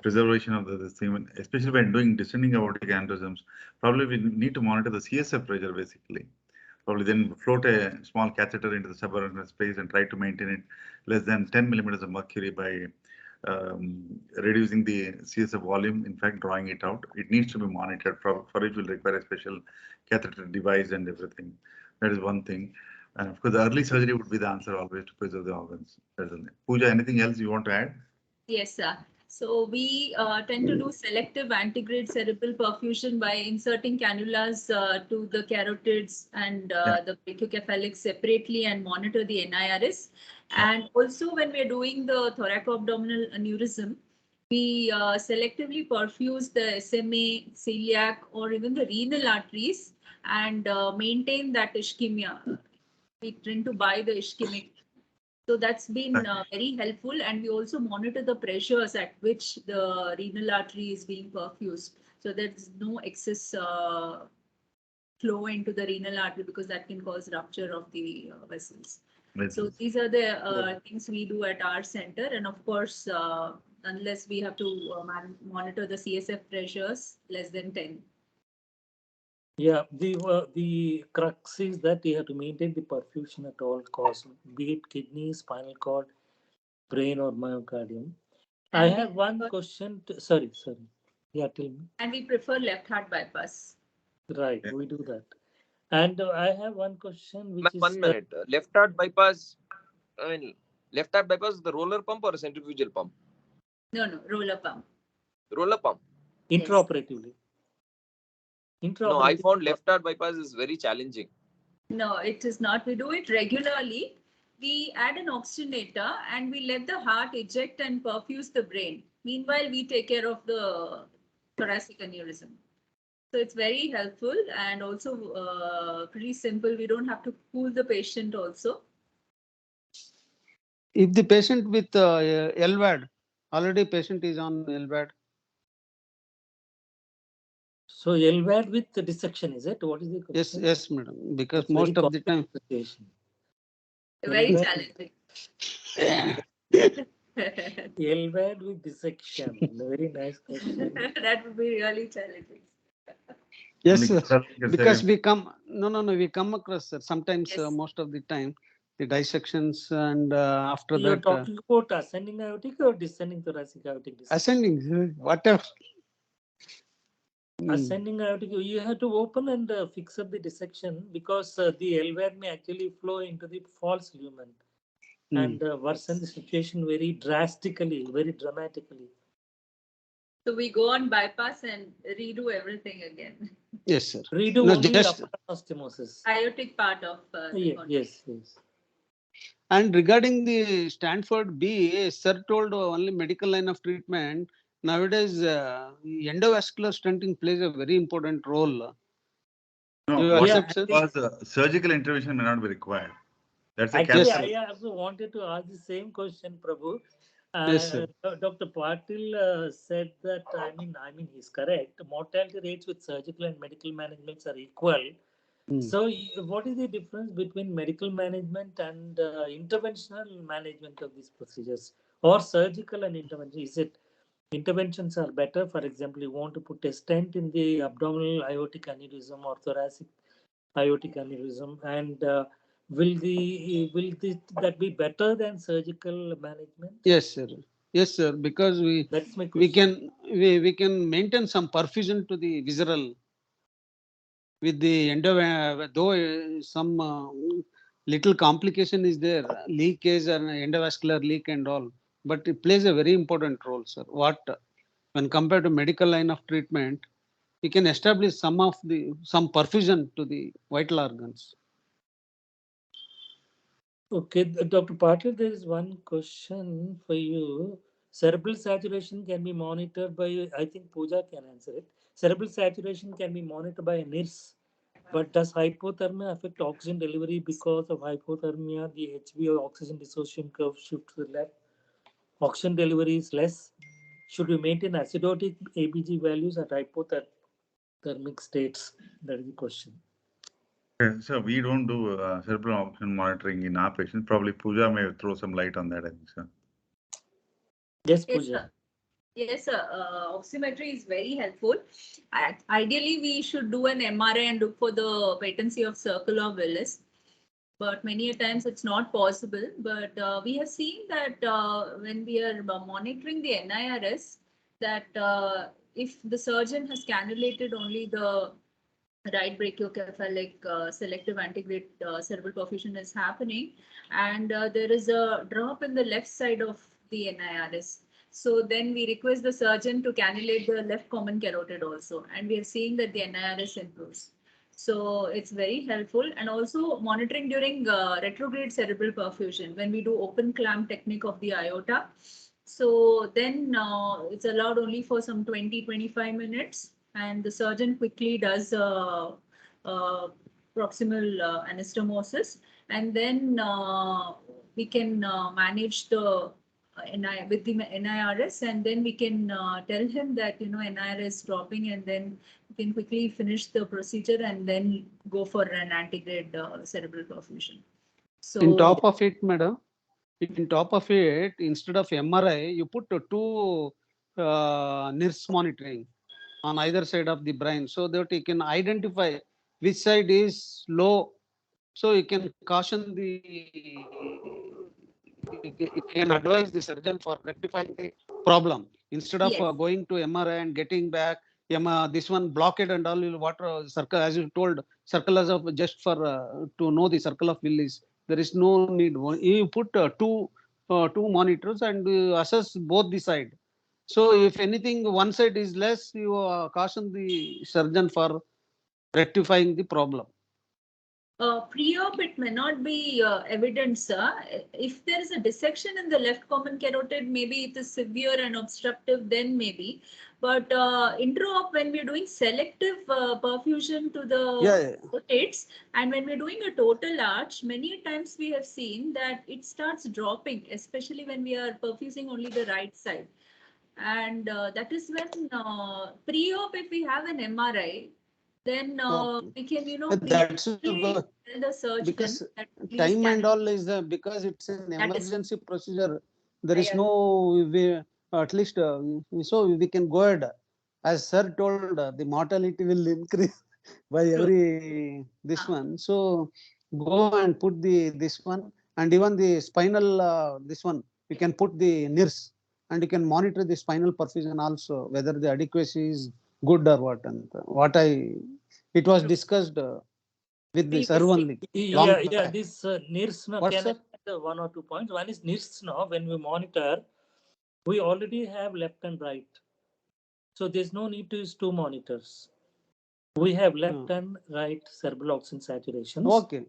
C: preservation of the semen, especially when doing descending aortic aneurysms. Probably we need to monitor the CSF pressure, basically. Probably then float a small catheter into the subarachnoid space and try to maintain it less than 10 millimeters of mercury by reducing the CSF volume, in fact, drawing it out. It needs to be monitored. For it will require a special catheter device and everything. That is one thing. And of course, the early surgery would be the answer always to preserve the organs. Pooja, anything else you want to add?
B: Yes, sir. So we tend to do selective antegrade cerebral perfusion by inserting cannulas to the carotids and the brachiocephalic separately and monitor the NIRS. And also when we're doing the thoracoabdominal aneurysm, we selectively perfuse the SMA, celiac, or even the renal arteries and maintain that ischemia. We tend to buy the ischemic. So that's been very helpful, and we also monitor the pressures at which the renal artery is being perfused. so there's no excess flow into the renal artery, because that can cause rupture of the vessels. So these are the things we do at our center, and of course, unless we have to monitor the CSF pressures less than 10.
A: Yeah, the crux is that you have to maintain the perfusion at all costs, be it kidney, spinal cord, brain, or myocardium. I have one question. Sorry. Yeah, tell me.
B: And we prefer left heart bypass.
A: Right, we do that. And I have one question, which is
E: 1 minute. Left heart bypass. I mean, left heart bypass is the roller pump or a centrifugal pump?
B: No, roller pump.
E: Roller pump.
A: intraoperatively.
E: No, I found left heart bypass is very challenging.
B: No, it is not. We do it regularly. We add an oxygenator and we let the heart eject and perfuse the brain. Meanwhile, we take care of the thoracic aneurysm. So it's very helpful and also pretty simple. We don't have to cool the patient also.
F: If the patient with LVAD, already patient is on LVAD.
A: So LVAD with the dissection, is it? What is the question?
F: Yes, madam. Because
A: It's
F: most of the time.
B: Very
A: LVAD
B: challenging.
A: LVAD with dissection. Very nice question.
B: That would be really challenging.
F: Yes, sir. Because we come, we come across, sir. Sometimes,
B: Yes.
F: most of the time, the dissections and after
A: You're
F: that.
A: talking about ascending aortic or descending thoracic aortic dissection?
F: Ascending, whatever.
A: Ascending aortic, you have to open and fix up the dissection, because the LVAD may actually flow into the false lumen and worsen the situation very drastically, very dramatically.
B: So we go on bypass and redo everything again.
F: Yes, sir.
A: Redo
F: No,
A: only
F: just
A: upper anastomosis.
B: Aortic part of
A: Yes.
F: And regarding the Stanford B, sir told only medical line of treatment. Nowadays, endovascular stenting plays a very important role.
C: No,
F: You
C: what
F: accept, sir?
C: was surgical intervention may not be required. That's a
A: Actually,
C: caveat.
A: I also wanted to ask the same question, Prabhu.
F: Yes, sir.
A: Dr. Patil said that, I mean, he's correct. Mortality rates with surgical and medical managements are equal. So, what is the difference between medical management and interventional management of these procedures, or surgical and intervention? Is it interventions are better? For example, you want to put a stent in the abdominal aortic aneurysm or thoracic aortic aneurysm, and will that be better than surgical management?
F: Yes, sir. Yes, sir. Because
A: That's my question.
F: we can maintain some perfusion to the visceral with the though some little complication is there, leakage and endovascular leak and all, but it plays a very important role, sir. When compared to medical line of treatment, we can establish some perfusion to the vital organs.
A: Okay, Dr. Patil, there is one question for you. Cerebral saturation can be monitored by, I think Pooja can answer it. Cerebral saturation can be monitored by a nurse, but does hypothermia affect oxygen delivery? Because of hypothermia, the HB oxygen dissociation curve shifts to the left. Oxygen delivery is less. Should we maintain acidotic ABG values at hypothermic states? That is the question.
C: Okay, so we don't do cerebral oxygen monitoring in our patients. Probably Pooja may throw some light on that, I think, sir.
A: Yes,
B: Yes,
A: Pooja.
B: sir. Yes, sir. Oximetry is very helpful. Ideally, we should do an MRI and look for the patency of circle of Willis. But many a times it's not possible. But we have seen that when we are monitoring the NIRS, that if the surgeon has cannulated only the right brachiocephalic selective antegrade cerebral perfusion is happening, and there is a drop in the left side of the NIRS. So then we request the surgeon to cannulate the left common carotid also, and we are seeing that the NIRS improves. So it's very helpful, and also monitoring during retrograde cerebral perfusion when we do open clamp technique of the aorta. So then it's allowed only for some 20-25 minutes, and the surgeon quickly does proximal anastomosis, and then we can manage the with the NIRS, and then we can tell him that NIR is dropping, and then we can quickly finish the procedure and then go for an antegrade cerebral perfusion. So
F: in top of it, madam, in top of it, instead of MRI, you put two NIRS monitoring on either side of the brain, so that you can identify which side is low. So you can caution you can advise the surgeon for rectifying the problem instead of
B: yes.
F: going to MRI and getting back. This one blockade and all water circle, as you told, circle as of just for to know the circle of Willis. There is no need. You put two monitors and assess both the side. So if anything, one side is less, you caution the surgeon for rectifying the problem.
B: Pre-op, it may not be evident, sir. If there is a dissection in the left common carotid, maybe it is severe and obstructive, then maybe. But intra-op, when we're doing selective perfusion to the carotids, and when we're doing a total arch, many times we have seen that it starts dropping, especially when we are perfusing only the right side. And that is when pre-op, if we have an MRI, then we can,
F: That's
B: tell the surgeon
F: because
B: that please
F: time and
B: can
F: all is because it's an
B: That is-
F: emergency procedure. There is
B: Yeah.
F: no way, at least so we can go ahead. As sir told, the mortality will increase by every this one. So go and put this one, and even the spinal this one you can put the NIRS, and you can monitor the spinal perfusion also, whether the adequacy is good or what. And what it was discussed with the sir
B: Previously.
F: only long
A: Yeah.
F: back.
A: This NIRS now,
F: What,
A: can I
F: sir?
A: add one or 2 points? One is NIRS now. When we monitor, we already have left and right, so there's no need to use two monitors. We have left and right cerebral oxygen saturations.
F: Okay.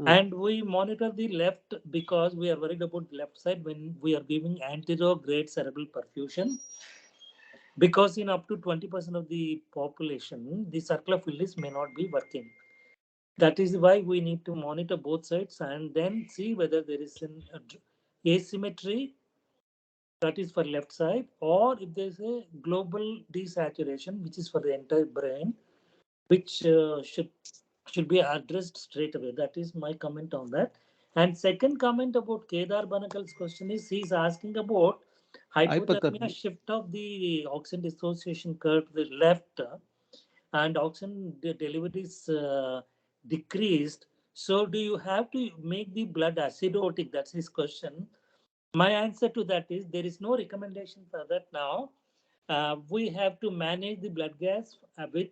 A: And we monitor the left because we are worried about the left side when we are giving anterograde cerebral perfusion. Because in up to 20% of the population, the circle of Willis may not be working. That is why we need to monitor both sides and then see whether there is an asymmetry, that is for left side, or if there is a global desaturation, which is for the entire brain, which should be addressed straight away. That is my comment on that. And second comment about Kedar Banakal's question is he's asking about hypothermia, shift of the oxygen dissociation curve to the left, and oxygen delivery is decreased. So do you have to make the blood acidotic? That's his question. My answer to that is there is no recommendation for that now. We have to manage the blood gas with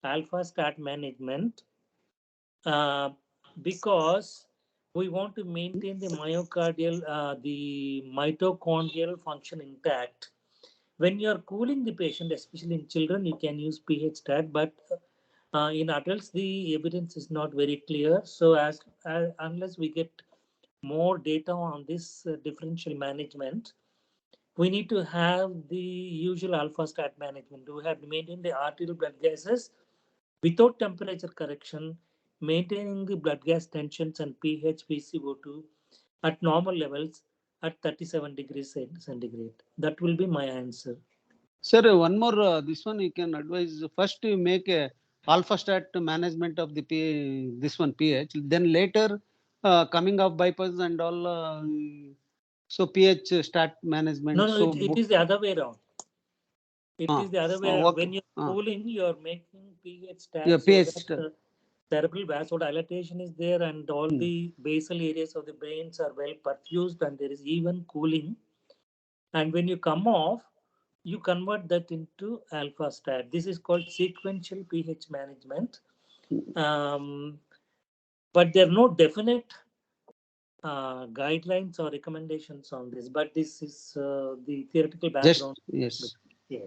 A: alpha stat management because we want to maintain the mitochondrial function intact. When you are cooling the patient, especially in children, you can use pH stat, but in adults the evidence is not very clear. So unless we get more data on this differential management, we need to have the usual alpha stat management. We have to maintain the arterial blood gases without temperature correction, maintaining the blood gas tensions and pH, PCO2 at normal levels at 37 degrees centigrade. That will be my answer.
F: Sir, one more, this one you can advise. First, you make a alpha stat management of the this one pH. Then later, coming of bypass and all. So pH stat management.
A: No,
F: so
A: it is the other way around. It is the other way around.
F: Okay.
A: When you're cooling, you're making pH stat
F: Yeah,
A: so
F: pH
A: that cerebral vasodilatation is there and all the basal areas of the brains are well perfused and there is even cooling. And when you come off, you convert that into alpha stat. This is called sequential pH management. But there are no definite guidelines or recommendations on this, but this is the theoretical background.
F: Yes.
A: Yeah.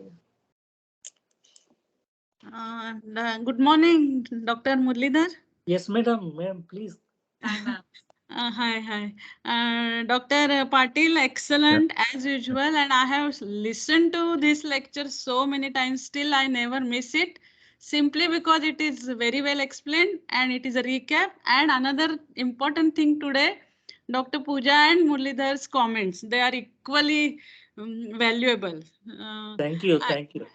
G: Good morning, Dr. Murlidhar.
A: Yes, madam, please.
B: Hi, ma'am.
G: Hi. Dr. Patil, excellent as usual. And I have listened to this lecture so many times. Still, I never miss it. Simply because it is very well explained and it is a recap. And another important thing today, Dr. Pooja and Muralidhar's comments. They are equally valuable.
A: Thank you.
G: I-
A: Thank you.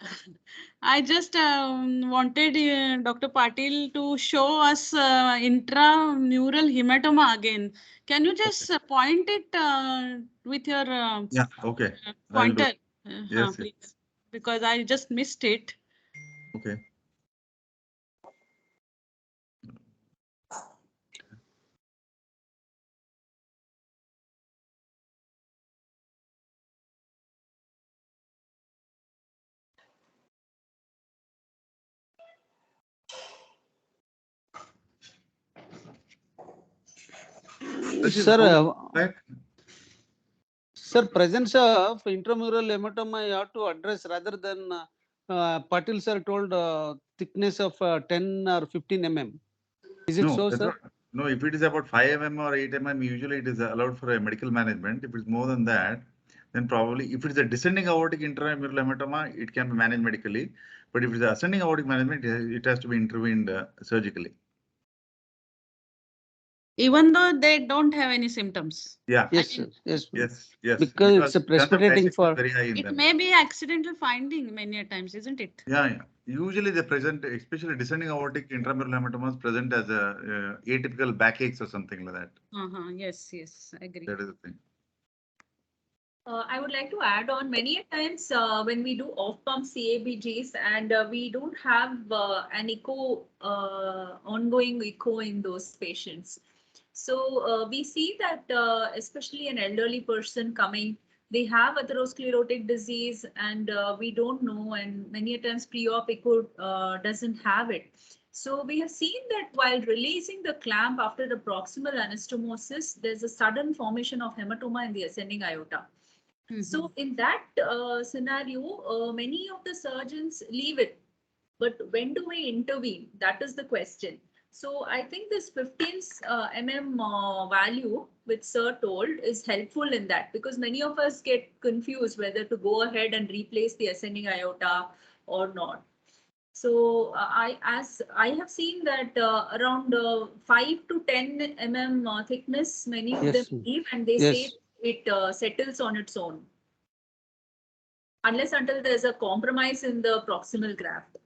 G: I just wanted Dr. Patil to show us intramural hematoma again. Can you just point it with your
C: Yeah, okay. I'll do.
G: pointer,
C: Yes,
G: please? Because I just missed it.
C: okay. This is
F: Sir,
C: right?
F: sir, presence of intramural hematoma you have to address rather than Patil sir told thickness of 10 or 15 mm. Is it
C: No,
F: so,
C: that's
F: sir?
C: not. No, if it is about 5 mm or 8 mm, usually it is allowed for a medical management. If it's more than that, then probably if it's a descending aortic intramural hematoma, it can be managed medically. But if it's ascending aortic management, it has to be intervened surgically.
G: Even though they don't have any symptoms.
C: Yeah.
F: Yes,
G: I
F: sir.
G: mean,
F: Yes,
C: Yes.
F: because it's a
C: chance of
F: precipitating
C: dissection is
F: for.
C: very high in
G: it
C: them.
G: may be accidental finding many a times, isn't it?
C: Yeah. Usually they present, especially descending aortic intramural hematomas, present as a atypical backaches or something like that.
G: Yes, I agree.
C: That is the thing.
B: I would like to add on many a times when we do off-pump CABGs and we don't have an echo, ongoing echo in those patients. So we see that especially an elderly person coming, they have atherosclerotic disease and we don't know, and many a times pre-op echo doesn't have it. So we have seen that while releasing the clamp after the proximal anastomosis, there's a sudden formation of hematoma in the ascending aorta. So in that scenario, many of the surgeons leave it. But when do we intervene? That is the question. So I think this 15 mm value, which Sir told, is helpful in that, because many of us get confused whether to go ahead and replace the ascending aorta or not. So as I have seen that around 5 to 10 mm thickness, many of them
F: Yes,
B: leave, and they
F: yes.
B: say it settles on its own, unless until there's a compromise in the proximal graft.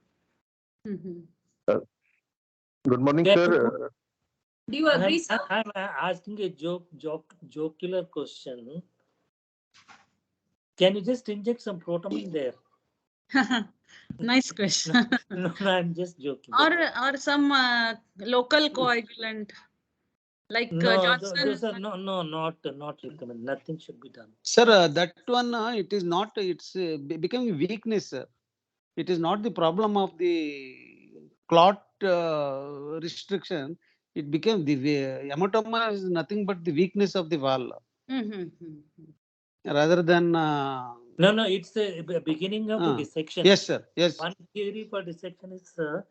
D: Good morning,
A: Can
D: sir.
B: Do you agree, sir?
A: I'm asking a jocular question. Can you just inject some protamine there?
G: Nice question.
A: No, I'm just joking.
G: or some local coagulant like
A: those
G: Johnson.
A: are not recommended. Nothing should be done.
F: Sir, that one, it is not, it's becoming weakness, sir. It is not the problem of the clot restriction. It became the hematoma is nothing but the weakness of the wall rather than.
A: No, it's the beginning of the dissection.
F: Yes, sir. Yes.
A: One theory for dissection is the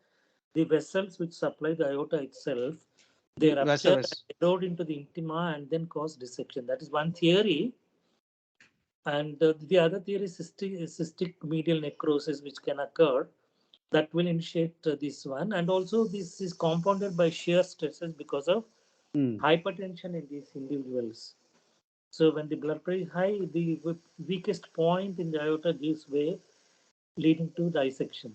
A: vessels which supply the aorta itself, they rupture and erode into the intima and then cause dissection. That is one theory. And the other theory is cystic medial necrosis, which can occur. That will initiate this one. And also this is compounded by shear stresses because of hypertension in these individuals. So when the blood pressure is high, the weakest point in the aorta gives way, leading to dissection.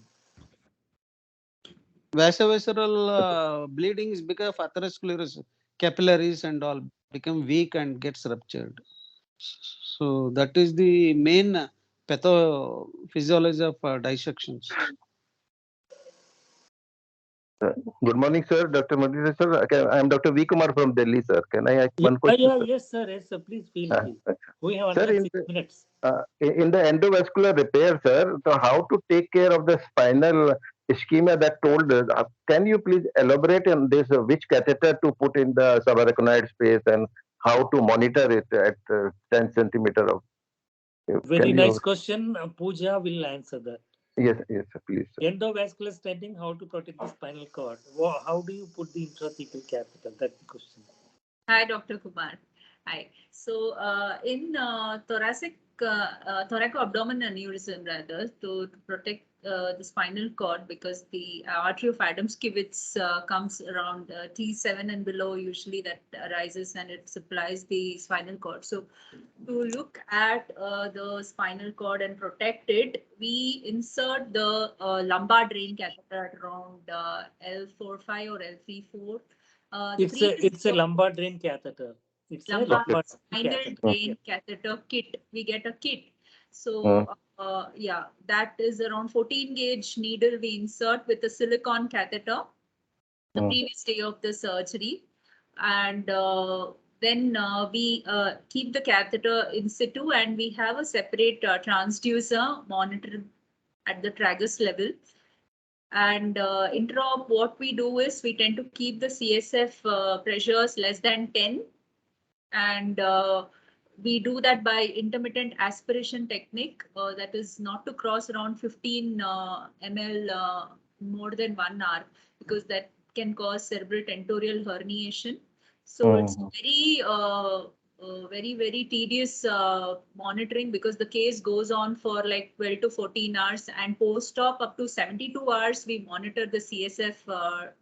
F: Vasovisceral bleeding is because of atherosclerosis, capillaries and all become weak and gets ruptured. So that is the main pathophysiology of dissections.
D: Good morning, sir. Dr. Moderator, sir. I am Dr. V Kumar from Delhi, sir. Can I ask one question?
A: Yes, sir. Please feel free. We have
D: Sir,
A: another 6 minutes.
D: In the endovascular repair, sir, so how to take care of the spinal ischemia that told us? Can you please elaborate on this? Which catheter to put in the subarachnoid space and how to monitor it at 10 centimeter of?
A: Very nice question. Pooja will answer that.
D: Yes, sir, please. Sir.
A: Endovascular stenting, how to protect the spinal cord? How do you put the intrathecal catheter? That's the question.
B: Hi, Dr. Kumar. Hi. So in thoracic thoracoabdominal aneurysm rather to protect the spinal cord, because the artery of Adamskiewicz comes around T7 and below usually, that arises and it supplies the spinal cord. So to look at the spinal cord and protect it, we insert the lumbar drain catheter at around L45 or L34.
A: It's a lumbar drain catheter. It's a
B: lumbar
A: lumbar
B: spinal
A: catheter.
B: drain catheter kit. We get a kit. So yeah, that is around 14 gauge needle we insert with a silicone catheter the previous day of the surgery. And then we keep the catheter in situ, and we have a separate transducer monitored at the tragus level. And intra-op, what we do is we tend to keep the CSF pressures less than 10. And we do that by intermittent aspiration technique, that is not to cross around 15 ml more than 1 hour, because that can cause cerebral tentorial herniation. So it's very tedious monitoring, because the case goes on for like 12 to 14 hours, and post-op up to 72 hours we monitor the CSF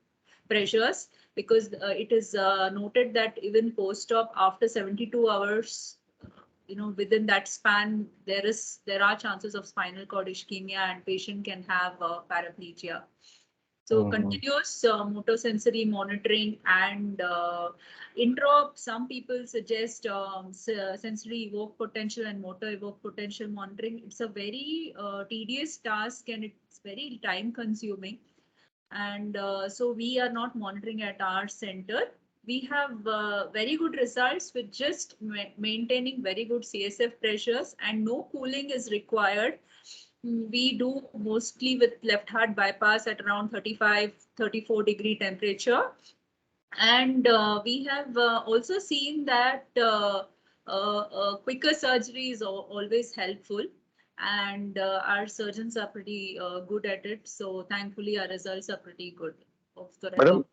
B: pressures, because it is noted that even post-op after 72 hours, within that span, there are chances of spinal cord ischemia, and patient can have paraplegia. So continuous motor-sensory monitoring and intra, some people suggest sensory evoked potential and motor evoked potential monitoring. It's a very tedious task, and it's very time-consuming. And so we are not monitoring at our center. We have very good results with just maintaining very good CSF pressures, and no cooling is required. We do mostly with left heart bypass at around 35-34 degree temperature. And we have also seen that quicker surgery is always helpful. And our surgeons are pretty good at it. So thankfully, our results are pretty good.
D: Madam,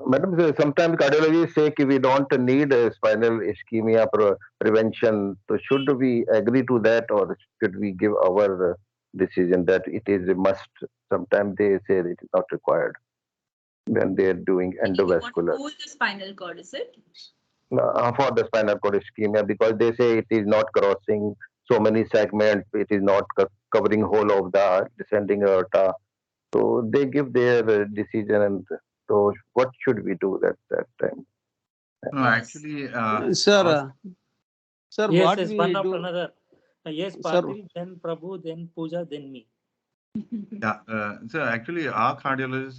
D: Madam, sometimes cardiologists say that we don't need spinal ischemia prevention. So should we agree to that, or should we give our decision that it is a must? Sometimes they say it is not required when they are doing endovascular.
B: You want to cool the spinal cord, is it?
D: For the spinal cord ischemia, because they say it is not crossing so many segments, it is not covering whole of the descending aorta. So they give their decision, and so what should we do at that time?
C: No, actually,
F: Sir, sir,
A: Yes,
F: what
A: yes,
F: we
A: one after
F: do,
A: another. Yes,
F: sir.
A: Patil, then Prabhu, then Pooja, then me.
C: Yeah, so actually, our cardiologists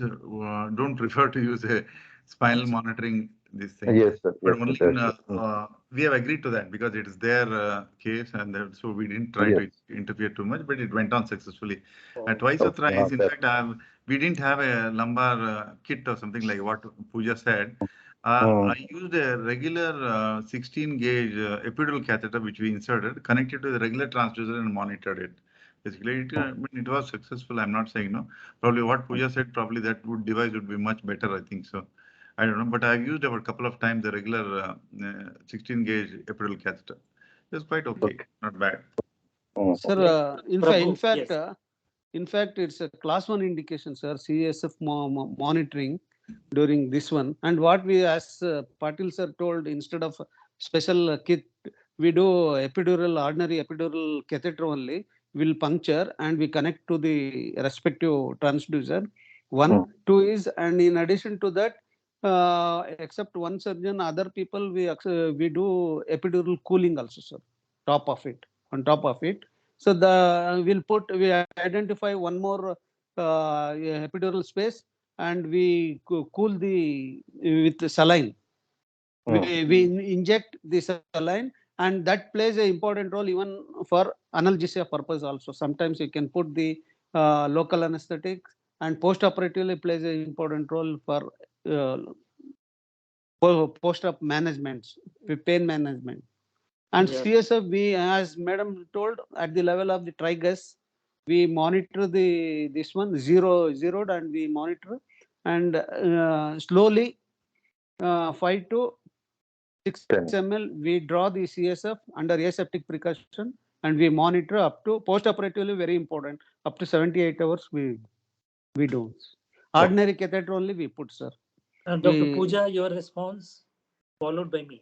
C: don't prefer to use a spinal monitoring this thing.
D: Yes, sir.
C: But
D: Yes,
C: only
D: sir,
C: we have agreed to that because it is their case, and so we didn't try to interfere too much, but it went on successfully. Twice or thrice, in fact, we didn't have a lumbar kit or something like what Pooja said. I used a regular 16 gauge epidural catheter, which we inserted, connected to the regular transducer and monitored it. Basically, it was successful. I'm not saying no. Probably what Pooja said, probably that device would be much better. I think so. I don't know, but I've used about a couple of times the regular 16 gauge epidural catheter. It's quite okay, not bad.
F: Sir,
A: Prabhu, yes.
F: in fact, it's a class 1 indication, sir, CSF monitoring during this one. And what we, as Patil sir told, instead of special kit, we do ordinary epidural catheter only. We'll puncture and we connect to the respective transducer. One, two is, and in addition to that, except one surgeon, other people, we do epidural cooling also, sir, on top of it. So we identify one more epidural space, and we cool with saline. We inject the saline, and that plays an important role even for analgesia purpose also. Sometimes you can put the local anesthetic, and post-operatively plays an important role for post-op management, pain management. And CSF, we, as Madam told, at the level of the trigus, we monitor this one zeroed, and we monitor, and slowly 5 to 6 ml, we draw the CSF under aseptic precaution and we monitor up to post-operatively, very important, up to 78 hours we don't. Ordinary catheter only we put, sir.
A: Dr. Pooja, your response, followed by me.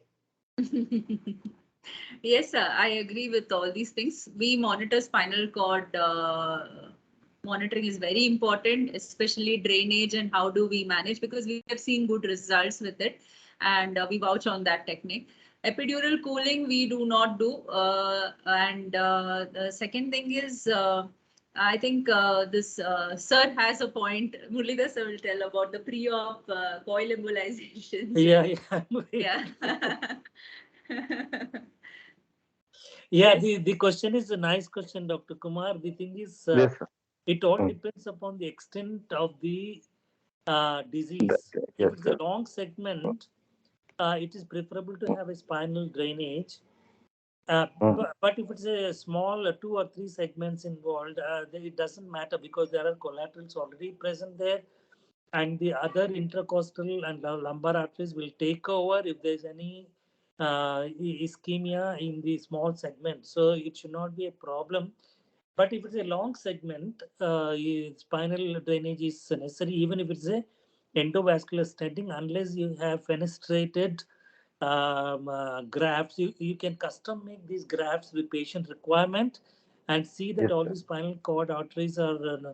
B: Yes, sir, I agree with all these things. We monitor spinal cord. Monitoring is very important, especially drainage and how do we manage, because we have seen good results with it, and we vouch on that technique. Epidural cooling we do not do, and the second thing is I think this sir has a point. Muralidhar sir will tell about the pre-op coil embolization.
A: Yeah.
B: Yeah.
A: Yeah,
B: Yes.
A: the question is a nice question, Dr. Kumar. The thing is,
D: Yes, sir.
A: it all depends upon the extent of the disease. If
D: Yes,
A: it's
D: sir.
A: a long segment, it is preferable to have a spinal drainage. But if it's a small 2 or 3 segments involved, it doesn't matter because there are collaterals already present there, and the other intercostal and lumbar arteries will take over if there's any ischemia in the small segment. So it should not be a problem. But if it's a long segment, spinal drainage is necessary, even if it's a endovascular stenting, unless you have fenestrated grafts. You can custom make these grafts with patient requirement and see that
D: Yes,
A: all
D: sir.
A: the spinal cord arteries are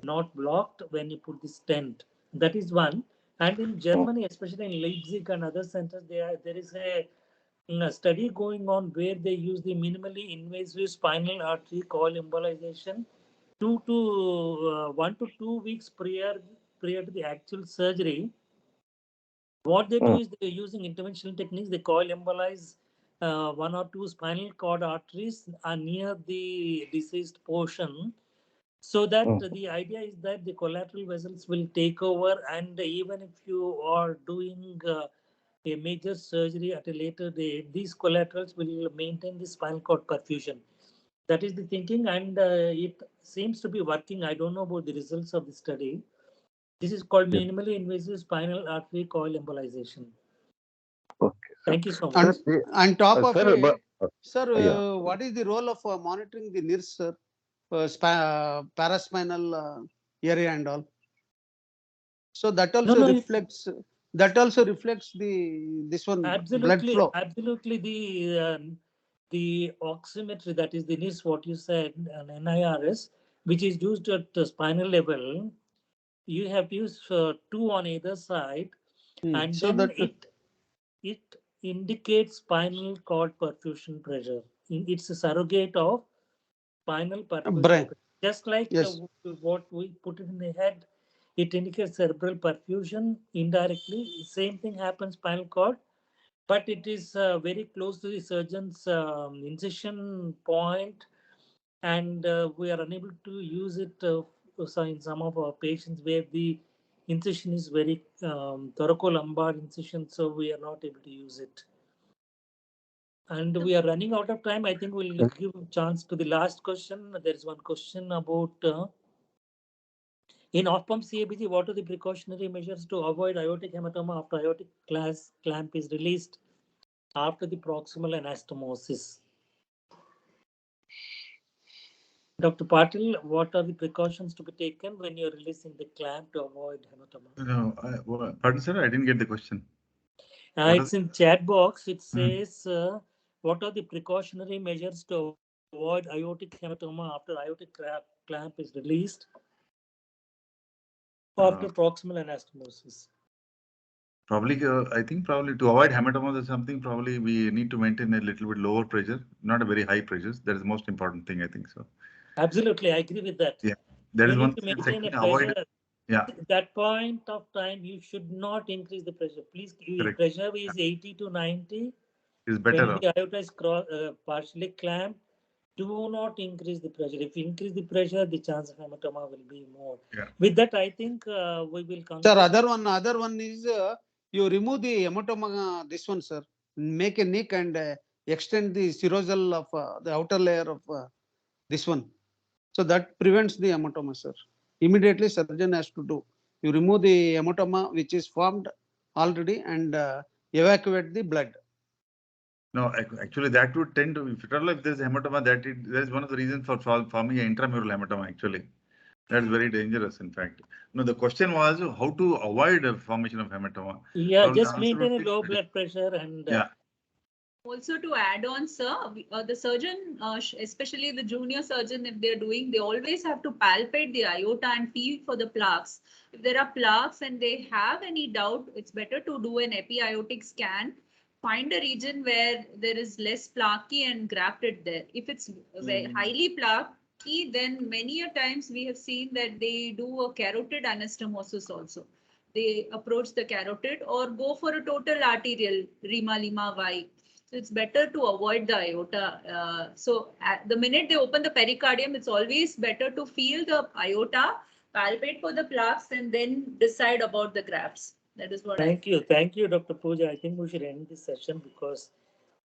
A: not blocked when you put the stent. That is one. And in Germany, especially in Leipzig and other centers, there is a study going on where they use the minimally invasive spinal artery coil embolization 1 to 2 weeks prior to the actual surgery. What they do is they're using interventional techniques. They coil embolize 1 or 2 spinal cord arteries near the diseased portion, so that the idea is that the collateral vessels will take over, and even if you are doing a major surgery at a later date, these collaterals will maintain the spinal cord perfusion. That is the thinking, and it seems to be working. I don't know about the results of the study. This is called minimally invasive spinal artery coil embolization.
D: Okay, sir.
A: Thank you so
F: And
A: much.
F: on top of
D: Sir,
F: it, sir,
D: yeah.
F: what is the role of monitoring the NIRS, sir? Paraspinal area and all. So that also reflects. That also reflects this one blood flow.
A: Absolutely. The oximetry, that is the NIRS, what you said, an NIRS, which is used at the spinal level. You have to use 2 on either side, and
F: So
A: then
F: that
A: it indicates spinal cord perfusion pressure. It's a surrogate of spinal perfusion
F: brain.
A: pressure. Just like
F: Yes.
A: what we put it in the head, it indicates cerebral perfusion indirectly. Same thing happens spinal cord, but it is very close to the surgeon's incision point, and we are unable to use it in some of our patients where the incision is very thoracolumbar incision, so we are not able to use it. And we are running out of time. I think we'll give a chance to the last question. There is one question about in off-pump CABG, what are the precautionary measures to avoid aortic hematoma after aortic clamp is released after the proximal anastomosis? Dr. Patil, what are the precautions to be taken when you're releasing the clamp to avoid hematoma?
C: No, pardon, sir, I didn't get the question.
A: It's in chat box. It says, what are the precautionary measures to avoid aortic hematoma after aortic clamp is released after proximal anastomosis?
C: Probably, I think probably to avoid hematoma or something, probably we need to maintain a little bit lower pressure, not a very high pressure. That is the most important thing, I think so.
A: Absolutely, I agree with that.
C: Yeah, that is
A: You
C: one
A: need to
C: thing.
A: maintain a
C: Second,
A: pressure.
C: avoid. Yeah.
A: At that point of time, you should not increase the pressure. Please, if pressure is 80 to 90,
C: is better.
A: when the aorta is partially clamped, do not increase the pressure. If you increase the pressure, the chance of hematoma will be more.
C: Yeah.
A: With that, I think we will conclude.
F: Sir, other one is you remove the hematoma, this one, sir. Make a nick and extend the serosal of the outer layer of this one. So that prevents the hematoma, sir. Immediately surgeon has to do. You remove the hematoma which is formed already and evacuate the blood.
C: No, actually, that would tend to, if there's hematoma, that is one of the reasons for forming an intramural hematoma, actually. That's very dangerous, in fact. No, the question was how to avoid the formation of hematoma.
A: Yeah,
C: Probably
A: just
C: the answer
A: maintain a
C: would be
A: low blood pressure and
C: yeah.
B: Also to add on, sir, the surgeon, especially the junior surgeon, if they're doing, they always have to palpate the aorta and feel for the plaques. If there are plaques and they have any doubt, it's better to do an epi-aortic scan. Find a region where there is less plaquey and graft it there. If it's highly plaquey, then many a times we have seen that they do a carotid anastomosis also. They approach the carotid or go for a total arterial Rima Lima Y. So it's better to avoid the aorta. So at the minute they open the pericardium, it's always better to feel the aorta, palpate for the plaques, and then decide about the grafts. That is what
A: thank you, Dr. Pooja. I think we should end this session because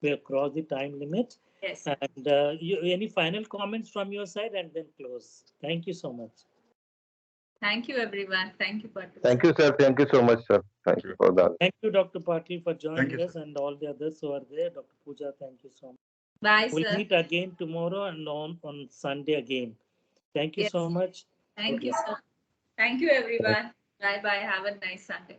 A: we have crossed the time limit.
B: Yes.
A: And any final comments from your side, and then close. Thank you so much.
B: Thank you, everyone. Thank you, Patil.
D: Thank you, sir. Thank you so much, sir. Thank you for that.
A: Thank you, Dr. Patil, for joining
C: you,
A: us, and all the others who are there. Dr. Pooja, thank you so much.
B: Bye,
A: We'll
B: sir.
A: meet again tomorrow and on Sunday again. Thank you
B: Yes.
A: so much.
B: Thank you, sir. Thank you, everyone. Bye-bye. Have a nice Sunday.